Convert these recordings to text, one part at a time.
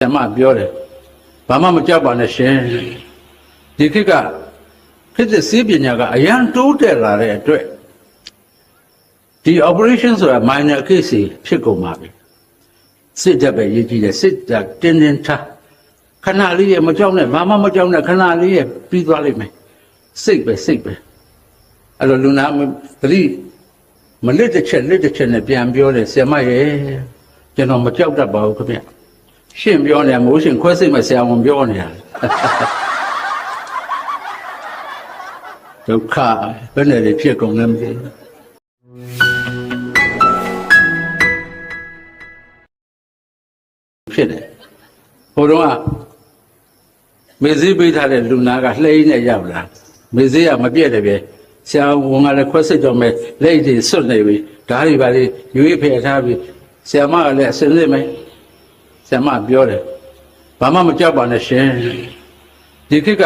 ဆရာမပြောတယ်ဘာမှမကြောက်ပါနဲ့ရှင်ဒီခေတ်ကခေတ်သစ်ဆေးပညာကအရန်တိုးတက်လာတဲ့အတွက်ဒီ operation ဆိုတာ minor case ဖြစ်ကုန်ပါပြီစစ်တပ်ပဲရေးကြည့်တယ်စစ်တပ်တင်းတင်းထားခဏလေးရမကြောက်နဲ့ဘာမှမကြောက်နဲ့ခဏလေးရပြီးသွားလိမ့်မယ်စိတ်ပဲအဲ့လိုလူနာသတိမလစ်တစ်ချက်နဲ့ပြန်ပြောတယ်ဆရာမရဲ့ကျွန်တော်မကြောက်တတ်ပါဘူးခင်ဗျရှင်းပြောနေမိုးရှင်ခွဲစိတ်မဆရာဝန်ပြောနေတာဒုက္ခဘယ်နဲ့ဖြစ်ကုန်လဲမသိဖြစ်တယ်ဟိုတော့မေဈေးပေးထားတဲ့လူနာကလှိမ့်နဲ့ရောက်လာမေဈေးကမပြည့်တယ်ပဲဆရာဝန်ကလည်းခွဲစိတ်တော့မယ်လက်တွေစွတ်နေပြီဓာတ်တွေပါလေရွေးဖယ်ထားပြီဆရာမကလည်းအစင်းစစ်မယ်ဆရာမပြောတယ်ဘာမှမကြောက်ပါနဲ့ရှင်ဒီခေတ်က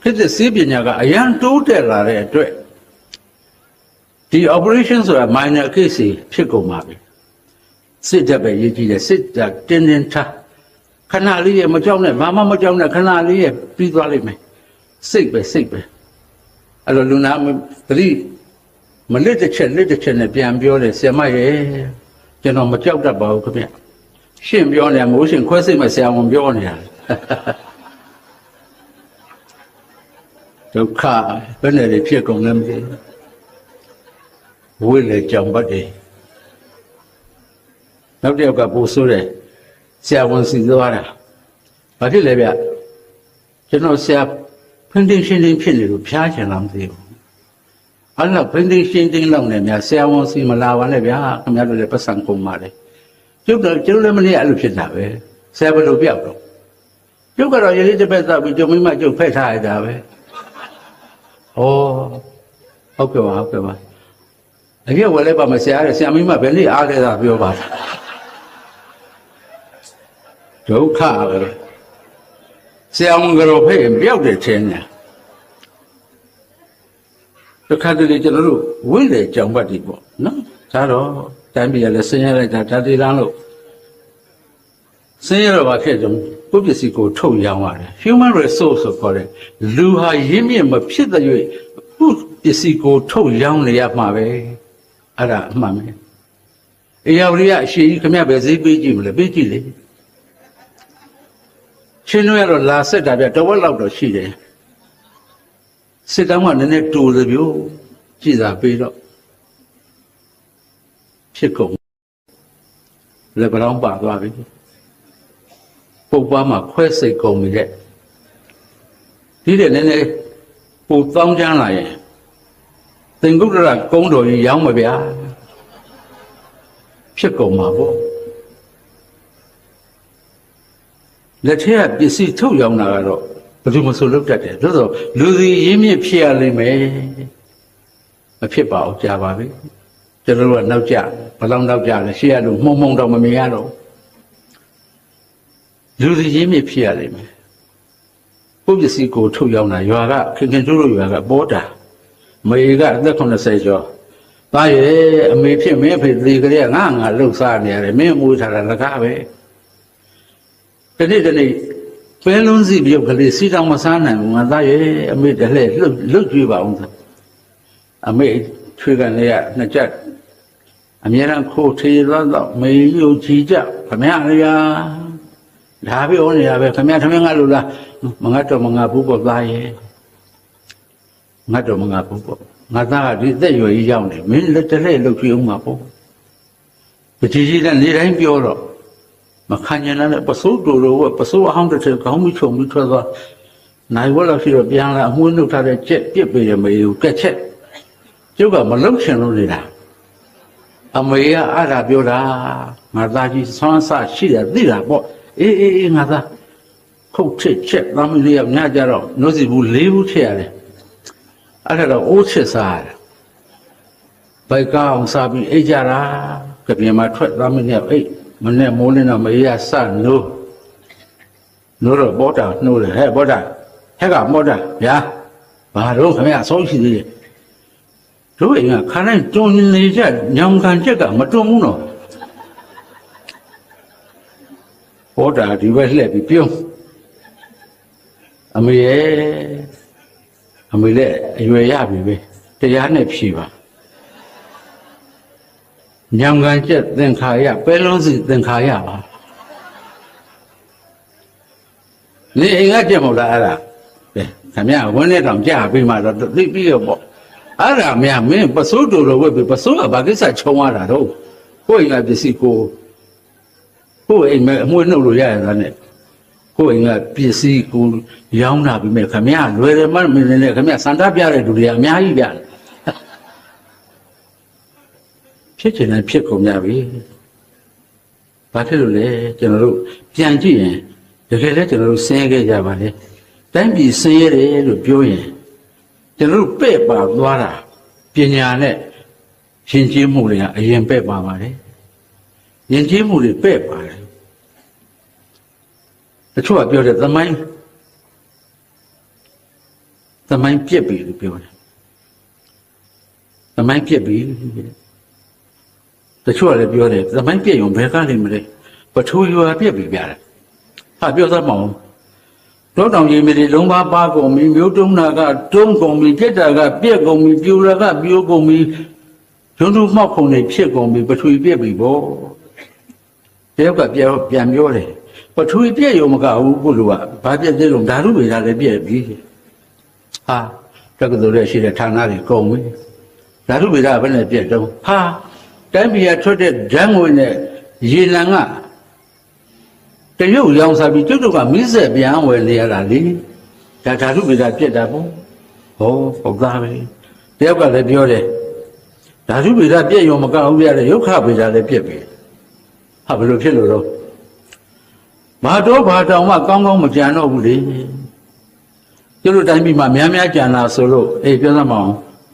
ခေတ်သစ်ဆေးပညာကအရန်တိုးတက်လာတဲ့အတွက်ဒီ operation ဆိုတာ minor case ဖြစ်ကုန်ပါပြီစစ်တပ်ပဲရေးကြည့်တယ်စစ်တပ်တင်းတင်းထားခဏလေးရမကြောက်နဲ့ဘာမှမကြောက်နဲ့ခဏလေးရပြီးသွားလိမ့်မယ်စိတ်ပဲအဲ့လိုလူနာသတိမလစ်တစ်ချက်နဲ့ပြန်ပြောတယ်ဆရာမရဲ့ကျွန်တော်မကြောက်တတ်ပါဘူးခင်ဗျရှင်းပြောနေမိုးရှင်ခွဲစိတ်မဆရာဝန်ပြောနေတာဒုက္ခဘယ်နဲ့ဖြစ်ကုန်လဲမသိဝိလေကြောင့်ပတ်တယ်နောက်တစ်ယောက်ကပို့ဆိုးတယ်ဆရာဝန်စီသွားတာဘာဖြစ်လဲဗျကျွန်တော်ဆရာဖင်းတင်းရှင်းတင်းဖြစ်နေလို့ဖျားချင်လားမသိဘူးအဲ့တော့ဖင်းတင်းရှင်းတင်းလောက်နေများဆရာဝန်စီမလာပါနဲ့ဗျာခင်ဗျားတို့လည်းပတ်စံကုန်ပါလေကျုပ်တော့ကျွန်တော်လည်းမနေ့အဲ့လိုဖြစ်တာပဲဆရာဘယ်လိုပြောက်တော့ကျုပ်ကတော့ရလေးတစ်ပတ်သောက်ပြီးကျုံမိမကျုပ်ဖက်ထားရတာပဲဩဟုတ်ကဲ့ပါအပြည့်ဝယ်လိုက်ပါမဆရာရဲ့ဆရာမိမဘယ်နေ့အားလဲတာပြောပါဒုက္ခပဲဆရာဝန်ကတော့ဖက်ပြောက်တယ်ထင်တယ်တခါတလေကျွန်တော်တို့ဝိလေကြောင်ပတ်ဒီပေါ့နော်ဒါတော့တိုင်းပြည်ကလည်းဆင်းရဲလိုက်တာဒါတေလန်းလို့ဆင်းရဲတော့ဘာဖြစ်ကြုံကိုပစ္စည်းကိုထုတ်ရောင်းရတယ် human resource ဆိုခေါ်တယ်လူဟာရင်းမြစ်မဖြစ်တဲ့၍ကိုပစ္စည်းကိုထုတ်ရောင်းနေရမှာပဲအဲ့ဒါအမှန်ပဲအရာဝရိယအရှိကြီးခမရပဲဈေးပေးကြည့်မလဲပေးကြည့်လေချင်းတို့ရတော့လာဆက်တာပြတဝက်လောက်တော့ရှိတယ်စစ်တောင်းကနည်းနည်းတူတယ်ဗျို့ကြည်သာပေးတော့ဖြစ်ကုန်လက်ပံပါသွားပြီပုပ်ပွားမှာခွဲစိတ်ကုန်ပြီတဲ့ဒီတဲ့နည်းနည်းပူတောင်းချမ်းလာရင်သင်္ကုတ္တရကုန်းတော်ကြီးရောင်းမဗျာဖြစ်ကုန်မှာပေါ့လက်ထက်ကပစ္စည်းထုတ်ရောင်းတာကတော့ဘယ်သူမှဆိုလုပ်တတ်တယ်သို့သောလူစီရင်းမြစ်ဖြစ်ရလိမ့်မယ်မဖြစ်ပါဘူးကြာပါပြီကျွန်တော်တို့ကနောက်ကျဘယ်လောက်နောက်ကျလဲရှေ့ရလို့မှုံတော့မမြင်ရတော့လူစီရင်းမြစ်ဖြစ်ရလိမ့်မယ်ပုပ္ပစီကိုထုတ်ရောင်းတာရွာကခင်ကျိုးတို့ရွာကပေါ်တာမေကအသက်80ကျော်သားရဲ့အမေဖြစ်မင်းဖေဒီကလေးကငါလှုပ်ရှားနေရတယ်မင်းမွေးထားတာလကားပဲဒီနေ့ပဲလုံးစီပြုတ်ကလေးစီတောင်မစားနိုင်ဘူးငါသားရဲ့အမေတလှည့်လှုပ်ကြည့်ပါအောင်အမေထွေးကနေရနှစ်ချက်အမြဲတမ်းခိုးထေတော့မေယူကြည်ကြခမရလေးရာဒါပြောနေရပဲခမရထမင်းငါလို့လားမငတ်တော့မငါဘူးပေါ့သားရဲ့ငတ်တော့မငါဘူးပေါ့ငါသားကဒီသက်ရွယ်ကြီးရောက်နေမင်းလက်တလှည့်လှုပ်ကြည့်အောင်ပါပေါ့ပကြီးကြီးလည်းနေတိုင်းပြောတော့မခံကျင်တဲ့ပစိုးတူတို့ပစိုးအဟောင်းတစ်ထည်ခေါင်းမိချုံပြီးထွက်သွားနိုင်ဝက်လောက်ရှိတော့ပြန်လာအမွှေးနှုတ်ထားတဲ့ကြက်ပြစ်ပေးရမေကိုကက်ချက်ကျုပ်ကမလုံချင်လို့နေတာအမေကအဲ့ဒါပြောတာငါသားကြီးဆွမ်းဆရှိတယ်သိတာပေါ့အေးငါသားခုတ်ချစ်ချက်သားမလေးကညကြတော့နှုတ်စီဘူး၄ဘူးထည့်ရတယ်အဲ့ဒါတော့အိုးချစ်စားရတယ်ဘိုက်ကောင်းစားပြီးအိတ်ကြတာကြပြင်းမှာထွက်သားမလေးကအိတ်မနဲ့မိုးလင်းတော့မေးရစနိုးတော့ဘောတာနှိုးတယ်ဟဲ့ဘောတာဟဲ့ကမောတာဗျာဘာတော့ခင်ဗျာဆုံးရှိသေးတယ်တို့အိမ်ကခါတိုင်းတွန်းနေကြညောင်ခံချက်ကမတွန်းဘူးနော် ဘောတာဒီဘက်လှည့်ပြီးပြုံးအမေရဲ့အမေလည်းအရွယ်ရပြီပဲတရားနဲ့ဖြေပါညံကန်ကျက်သင်္ခါရပဲလုံးစီသင်္ခါရပါနေအိမ်ကကျက်မဟုတ်လားအဲ့ဒါပဲခင်ဗျာဝင်းနဲ့တောင်ကြာပြီးမှတော့သိပြီးရောပေါ့အဲ့ဒါမင်းမင်းပစိုးတူလို့ဝက်ပြီးပစိုးကဘာကိစ္စချုံရတာတော့ကိုယ်အိမ်ကပစ္စည်းကိုအိမ်မဲ့အမွှေးနှုတ်လို့ရရတာနဲ့ကိုယ်အိမ်ကပစ္စည်းကိုရောင်းတာပြီးမဲ့ခင်ဗျာလွယ်တယ်မှမင်းနဲ့ခင်ဗျာစန္ဒပြတဲ့လူတွေအများကြီးပြတယ်ဖြစ်ချင်တယ်ဖြစ်ကုန်ကြပြီဘာဖြစ်လို့လဲကျွန်တော်တို့ပြန်ကြည့်ရင်တကယ်လဲကျွန်တော်တို့ဆင်းရဲခဲ့ကြပါလေတိုင်းပြည်ဆင်းရဲတယ်လို့ပြောရင်ကျွန်တော်တို့ပဲ့ပါသွားတာပညာနဲ့ရှင်ကျေးမှုတွေကအရင်ပဲ့ပါပါတယ်ယဉ်ကျေးမှုတွေပဲ့ပါတယ်တချို့ကပြောတယ်သမိုင်းပြက်ပြီလို့ပြောတယ်သမိုင်းပြက်ပြီတချို့ကလည်းပြောတယ်သမိုင်းပြက်ရုံဘယ်ကားလိမ့်မလဲပထူရွာပြက်ပြီပြတယ်ဟာပြောသမောင်းတော့တောင်ကြီးမြေတွေလုံးပါကုန်ပြီမျိုးတုံးနာကတုံးကုန်ပြီပြက်တာကပြက်ကုန်ပြီပြူလာကပြိုးကုန်ပြီရုံးမှောက်ခုံတွေဖြစ်ကုန်ပြီပထူပြက်ပြီပေါ့တယောက်ကပြန်ပြောတယ်ပထူပြက်ရုံမကဘူးကိုလူကဘာပြက်သေးလို့ဓာတုဗေဒလည်းပြက်ပြီဟာတက္ကသိုလ်ရဲ့ရှိတဲ့ဌာနတွေကုန်ပြီဓာတုဗေဒဘယ်နဲ့ပြက်တော့ဟာတိုင်းပြည်ကထွက်တဲ့ဓာတ်ငွေနဲ့ရေနံကတရုတ်ရောင်စားပြီးကျုပ်တို့ကမိစက်ပြန်ဝယ်နေရတာလေဒါဓာတုဗေဒပြက်တာပေါ့ဟောဟုတ်သားပဲတယောက်ကလည်းပြောတယ်ဓာတုဗေဒပြက်ရုံမကဘူးပြတဲ့ရုပ်ခဗေဒလည်းပြက်ပြီဟာဘယ်လိုဖြစ်လို့တော့ဘာတော့ဘာတောင်မှကောင်းကောင်းမကြံတော့ဘူးလေကျတို့တိုင်းပြည်မှာများများကြံလာဆိုလို့အေးပြောသမောင်း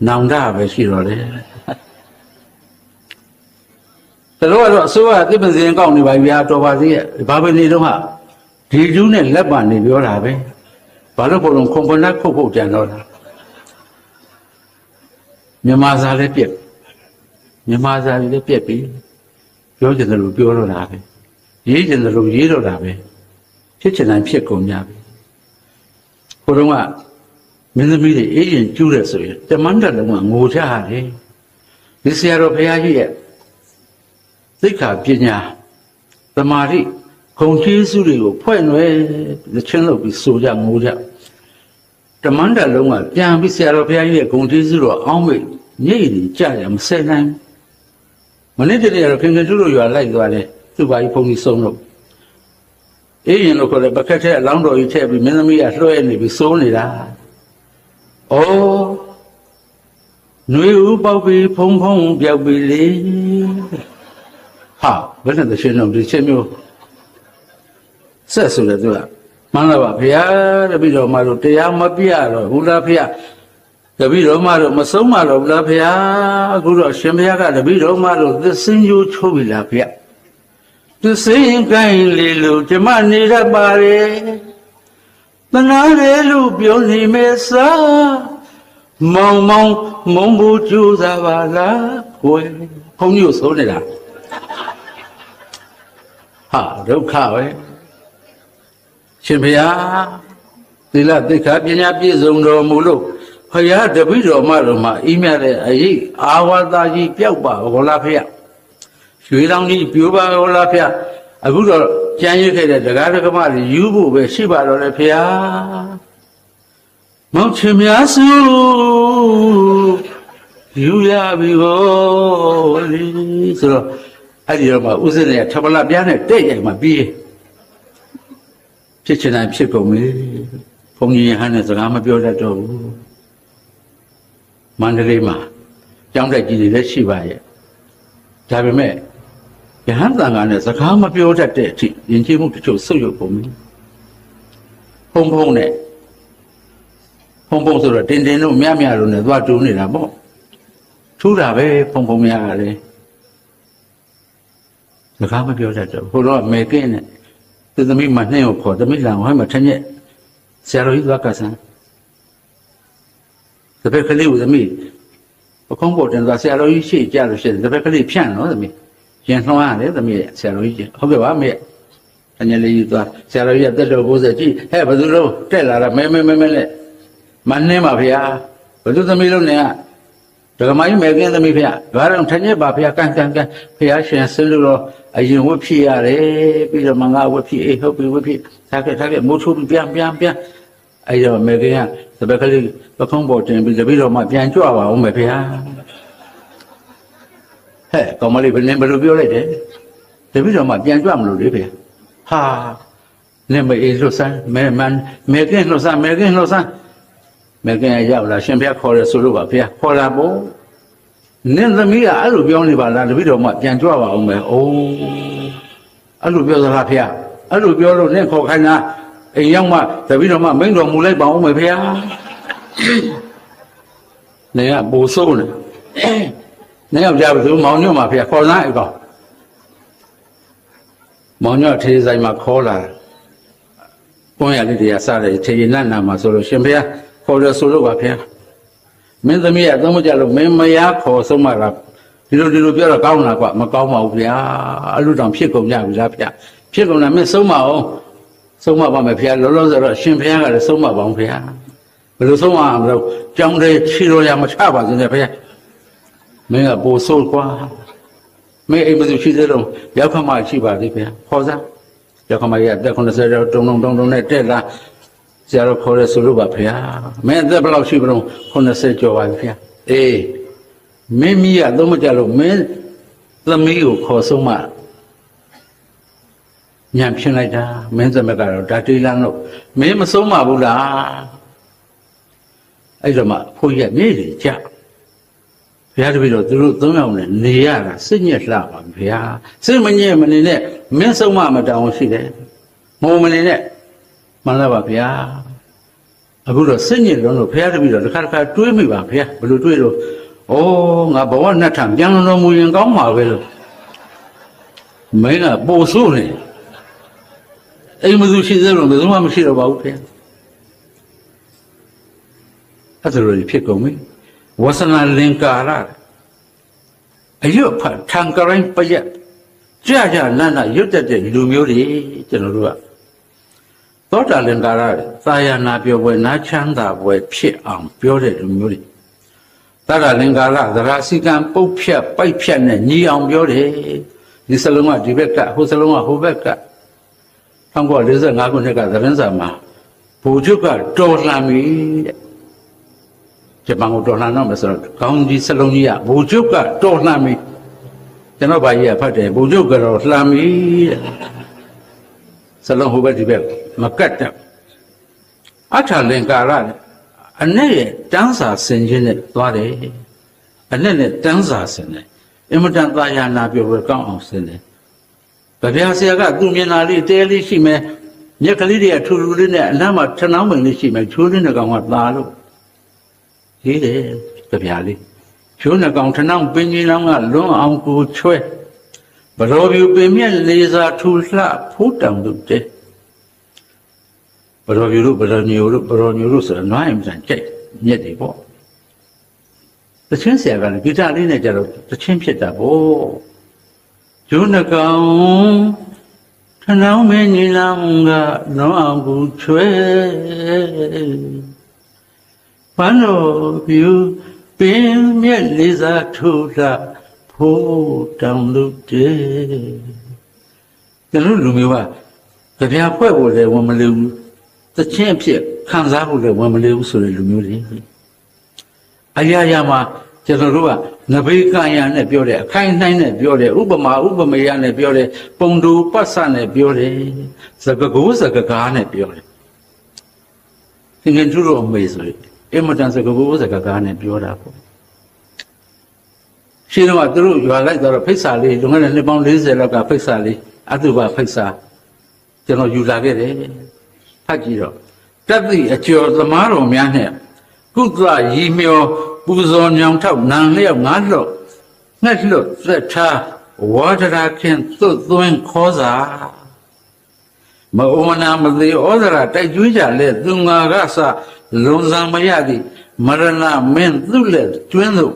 နောင်တပဲရှိတော့တယ်တလို့ကတော့အစိုးရသစ်ပင်စင်ကောက်နေပါဗျာတော်ပါသေးရဲ့ဘာပဲနေတော့ဟာဒီကျူးနဲ့လက်ပါနေပြောတာပဲဘာလို့ဘုံခုံခုနတ်ခုတ်ကြံတော့တာမြန်မာစာလည်းပြက်မြန်မာစာလည်းပြက်ပြီပြောချင်တယ်လို့ပြောတော့တာပဲရေးချင်တယ်လို့ရေးတော့တာပဲဖြစ်ချင်တိုင်းဖြစ်ကုန်ကြပြီဟိုတုန်းကမင်းသမီးတွေအေးရင်ကျူးတယ်ဆိုရင်တမန်တက်လုံးကငိုကြတယ်ဒီဆရာတော်ဘုရားကြီးရဲ့သိက္ခာပညာသမာဓိဂုဏ်ကျေးဇူးတွေကိုဖွဲ့နွယ်လက်ချင်းလုပ်ပြီးဆိုကြငိုကြတမန်တက်လုံးကပြန်ပြီးဆရာတော်ဘုရားကြီးရဲ့ဂုဏ်ကျေးဇူးတော်အောင်းမိတ်ညိတ်နေကြရမဆဲနိုင်မနေ့တည်းကတော့ခင်ခင်ကျူးတို့ရွာလိုက်သွားတယ်သူ့ဘာကြီးဖုန်ကြီးဆုံးလို့အေးရင်လို့ခေါ်တယ်ပကက်ထဲအလောင်းတော်ကြီးထည့်ပြီးမင်းသမီးကလွှဲနေပြီးစိုးနေတာဩနှွေဦးပေါက်ပြီးဖုံဖုံပြောက်ပြီးလေဟာဘယ်နဲ့တရှင်တော့ဒီချက်မျိုးဆက်ဆိုတယ်သူကမှန်လားပါဘုရားတပည့်တော်မတို့တရားမပြတော့ဘူးလားဘုရားတပည့်တော်မတို့မဆုံးမတော့ဘူးလားဘုရားအခုတော့ရှင်ဘုရားကတပည့်တော်မတို့သစ္စင်းကျိုးချိုးပြီလားဘုရားသစ္စင်းကိုင်းလေလို့ဓမ္မနေရပါလေသနာရဲလို့ပြောနေမယ်စားမောင်မောင်မုံဘူးကျူးစားပါလားကိုယ်ဘုန်းကြီးကိုစိုးနေတာဟာဒုက္ခပဲရှင်ဘုရားသီလသိက္ခာပညာပြည့်စုံတော်မူလို့ဘုရားတပည့်တော်မတော်မှာအိမ်မြတဲ့အရေးအာဝါဒကြီးပျောက်ပါဘောလားဖေ။ရွှေလောင်းကြီးပြိုးပါဘောလားဖေ။အခုတော့ကြံရစ်ခဲ့တဲ့တရားဓမ္မတွေယူဖို့ပဲရှိပါတော့လေဖေ။မောင်ချင်များစုယူရပြီဟောလေဆိုတော့အဲ့ဒီတော့မှဥစဉ်နဲ့ထပလာပြားနဲ့တဲ့ရိုက်မှပြီးဖြစ်ချင်တိုင်းဖြစ်ကုန်ပြီဘုန်းကြီးဟန်နဲ့စကားမပြောတတ်တော့ဘူးမန္တလေးမှာကျောင်းတက်ကြီးတွေလည်းရှိပါရဲ့ဒါပေမဲ့ယဟန်တန်ခါနဲ့စကားမပြောတတ်တဲ့အထိယဉ်ကျေးမှုတချို့ဆုတ်ယုတ်ကုန်ပြီဖုံဖုံနဲ့ဖုံဖုံဆိုတော့တင်တင်တို့မြမြတို့နဲ့သွားတူးနေတာပေါ့ထူးတာပဲဖုံဖုံမြကလည်းစကားမပြောတတ်တော့ဟိုတော့မေကင်းနဲ့သူသမီးမနှင်းကိုခေါ်သမီးလောင်ဟဲ့မထက်ညက်ဆရာတော်ကြီးသွားကဆန်းတပည့်ကလေးကိုသမီးပကုံးပေါ်တင်သွားဆရာတော်ကြီးရှေ့ကြလို့ရှိရင်တပည့်ကလေးဖြန့်နော်သမီးရင်နှောင်းရတယ်သမီးဆရာတော်ကြီးဟုတ်ကဲ့ပါမေဒါ အညလေးကြီးသွားဆရာတော်ကြီးကတက်တော်90ကြည့်ဟဲ့ဘယ်သူလုံးတက်လာတာမဲနဲ့မနှင်းပါဗျာဘယ်သူသမီးလုံးနဲ့ဒကမကြီးမဲကင်းသမီးဗျာဘာတော့ထညက်ပါဗျာကန်ဖျားရှင်ဆင်းလို့တော့အရင်ဝတ်ဖြစ်ရတယ်ပြီးတော့မငါဝတ်ဖြစ်အေးဟုတ်ပြီဝတ်ဖြစ်ထားခဲ့မိုးချိုးပြန်အဲ့တော့မဲကင်းကတပည့်ကလေးပခုံးပေါ်တင်ပြီးတပည့်တော်မှပြန်ကြွပါအောင်မယ်ဗျာဟဲ့ကောင်မလေးဘယ်လိုပြောလိုက်တယ်တပည့်တော်မှပြန်ကြွမလို့လေဗျာဟာနင်မအေးလို့စမ်းမဲကင်းလို့စမ်းမဲကင်းရောက်လာရှင်ဘုရားခေါ်ရဆိုလို့ပါဗျာခေါ်လာဖို့နင်သမီးကအဲ့လိုပြောနေပါလားတပည့်တော်မှပြန်ကြွပါအောင်မယ်အိုးအဲ့လိုပြောသလားဗျာအဲ့လိုပြောလို့နင်ခေါ်ခိုင်းတာအိမ်ရောက်မှတပည့်တော်မှမိန့်တော်မူလိုက်ပါအောင်မယ်ဗျာနေကပူဆိုးနေယောက်ျားဘယ်သူမောင်ညွန့်မှာဗျာခေါ်သားအိကောင်မောင်ညွန့်ထေးဆိုင်မှာခေါ်လာကွန်ရလေးတရားစတယ်ထေရနတ်နာမှာဆိုလို့ရှင်ဘုရားခေါ်ရဆိုလို့ပါဗျာမင်းသမီးကသုံးမကြလို့မင်းမယားခေါ်ဆုံးမတာဒီလိုပြောတော့ကောင်းလားကွာမကောင်းပါဘူးဗျာအဲ့လိုတောင်ဖြစ်ကုန်ကြပြီလားဗျာဖြစ်ကုန်တာမင်းဆုံးမအောင်ဆုံးမပါမယ်ဗျာလောလောဆယ်တော့ရှင်ဘုရားကလည်းဆုံးမပါအောင်ဗျာဘယ်လိုဆုံးမအောင်လို့ကြောင်းတဲ့ခြေတော်ရမချပါစေနဲ့ဗျာမင်းကပိုဆိုးကွာမင်းအိမ်မသူရှိသေးတော့ရောက်ခမရှိပါသေးဗျာခေါ်စားရောက်ခမကြီးကတက်90တော့တုံနဲ့တက်လာဆရာတော်ခေါ်ရဆိုလို့ပါဗျာမင်းအသက်ဘယ်လောက်ရှိပါတော့90ကျော်ပါဗျာအေးမင်းမီးကသုံးမကြလို့မင်းသမီးကိုခေါ်ဆုံးမညံဖြစ်လိုက်တာမင်းသမက်ကတော့ဓာတိလန်းလို့မင်းမဆုံးမဘူးလားအဲ့တော့မှဖိုးရနေလေကြဘုရားတပည့်တော်သူတို့သုံးယောက်နဲ့နေရတာစိတ်ညစ်လှပါဗျာစိတ်မညစ်မနေနဲ့မင်းဆုံးမတောင်းရှိတယ်မုံမနေနဲ့မှန်လားပါဗျာအခုတော့စိတ်ညစ်လုံးလို့ဘုရားတပည့်တော်တစ်ခါတွေးမိပါဗျာဘယ်လိုတွေးလို့ဩငါဘဝနဲ့ထံပြန်တော်မူရင်ကောင်းပါပဲလို့မင်းကပို့ဆိုးနေအိမ်မသူရှိသေးလို့ဘယ်သူမှမရှိတော့ပါဘူးဗျာအဲ့ဒါလိုဖြစ်ကုန်ပြီဝဆနာလင်္ကာရအယုတ်ဖတ်ထံကရိုင်းပရက်ကြာနန္ဒရွတ်တဲ့လူမျိုးတွေကျွန်တော်တို့ကသောတာလင်္ကာရသာယာနာပြောပွဲနာချမ်းသာပွဲဖြစ်အောင်ပြောတဲ့လူမျိုးတွေသာရလင်္ကာရသရစီကံပုတ်ဖြတ်ပိုက်ဖြတ်နဲ့ညီအောင်ပြောတယ်ဒီစလုံးကဒီဘက်ကဟိုစလုံးကဟိုဘက်က1945ခုနှစ်ကသတင်းစာမှာဗိုလ်ချုပ်ကတော်လှန်ပြီတဲ့ဂျပန်ကိုတော်လှန်တော့မယ်ဆိုတော့ခေါင်းကြီးစလုံးကြီးကဗိုလ်ချုပ်ကတော်လှန်ပြီကျွန်တော်ဘာကြီးကဖတ်တယ်ဗိုလ်ချုပ်ကတော့လှန်ပြီတဲ့စလုံးဟိုဘက်ဒီဘက်မကတ်တော့အထာလင်္ကာရအနဲ့ရဲ့တန်းစာဆင်ခြင်းနဲ့သွားတယ်အနဲ့တန်းစာဆင်တယ်အင်မတန်သာယာနာပြောပွဲကောင်းအောင်ဆင်တယ်ဗျာဆရာကသူ့မျက်နှာလေးတဲလေးရှိမယ်မျက်ကလေးတွေကထူထူလေးနဲ့အနားမှာထနောင်းပင်လေးရှိမယ်ချိုးလေးနဲ့ကောင်ကသာလို့ရေးတယ်ဗျာလေးချိုးနဲ့ကောင်ထနောင်းပင်ကြီးလောင်းကလွန်းအောင်ကိုချွဲဘရောပြူပင်မြက်လေးစားထူလှဖိုးတောင်တို့တဲ့ဘရောပြူတို့ဘရောညိုတို့ဆိုတော့နွားရင်ပြန်ကြိုက်မြက်တွေပေါ့တချင်းဆရာကလည်းဂီတလေးနဲ့ကြတော့တချင်းဖြစ်တာပေါ့ကျိုးနှကောင်ထနောင်းမင်းကြီးလောင်းကလွန်အောင်ကိုချွဲပန်းတော်ပြူပင်မြက်လေးစားထူလှဖိုးတောင်တို့တဲ့ကျွန်တော်လူမျိုးကကြပြဖွဲ့ဖို့လည်းဝန်မလေးဘူးတချင်းအဖြစ်ခံစားဖို့လည်းဝန်မလေးဘူးဆိုတဲ့လူမျိုးတွေအရာရာမှာကျွန်တော်တို့ကနဘေးကံရနဲ့ပြောတယ်အခိုင်နှိုင်းနဲ့ပြောတယ်ဥပမာဥပမေယနဲ့ပြောတယ်ပုံတူပတ်စနဲ့ပြောတယ်စကကိုးစကကားနဲ့ပြောတယ်သင်္ကန်းသူတို့အမေဆိုရင်အမတန်စကကိုးစကကားနဲ့ပြောတာပေါ့ရှင်းတော့သူတို့ရွာလိုက်တော့ဖိတ်စာလေးလွန်ခဲ့တဲ့နှစ်ပေါင်း40လောက်ကဖိတ်စာလေးအတုပဖိတ်စာကျွန်တော်ယူလာခဲ့တယ်ဖတ်ကြည့်တော့တသိအကျော်သမားတော်များနဲ့ကုသရီမျောပူဇော်ညောင်ထောက်နံလျောက်ငါးလွတ်ငှက်လွတ်သက်ထားဝါဒရာခင်သွတ်သွင်းခေါ်စာမအုံနာမသေးဩဇရာတိုက်ကျွေးကြလဲသူငါကစလွန်ဆံမရသည်မရဏမင်းသူ့လက်ကျွင်းသို့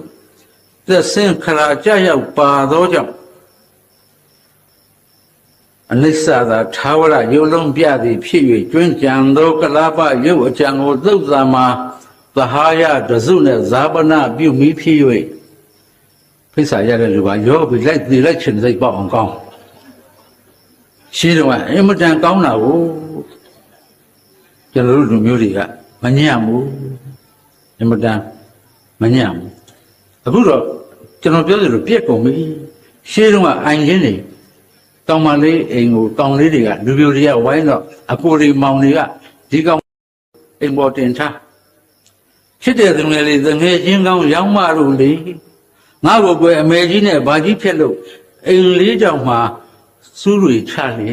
သက်ဆင်းခရာကြရောက်ပါသောကြောင့် အနိစ္စသာသာဝရယုံလုံးပြသည်ဖြစ်၍ကျွင်းကြံသောကလာပယုတ်အကြံကိုသုတ်သာမှာသဟာယတစုနဲ့ဇာပနာပြုမိဖြစ်၍ဖိစ္ဆာရတဲ့လူကရောပြီးလိုက်သေးလိုက်ချင်စိတ်ပေါအောင်ကောင်းရှိတော့အင်မတန်ကောင်းတာကိုကျွန်တော်တို့လူမျိုးတွေကမညံ့ဘူးအင်မတန်မညံ့ဘူးအခုတော့ကျွန်တော်ပြောသလိုပြက်ကုန်ပြီရှင်းတော့အိုင်ရင်းနေတောင်မလေးအိမ်ကိုတောင်လေးတွေကလူပြိုတွေကဝိုင်းတော့အကိုတွေမောင်တွေကဒီကောင်အိမ်ပေါ်တင်ထားချစ်တဲ့သူငယ်လေးသငယ်ချင်းကောင်းရောင်းမလို့လေငါ့ကိုကွယ်အမေကြီးနဲ့ဘာကြီးဖြစ်လို့အိမ်လေးကြောင်မှာစူးတွေချလေ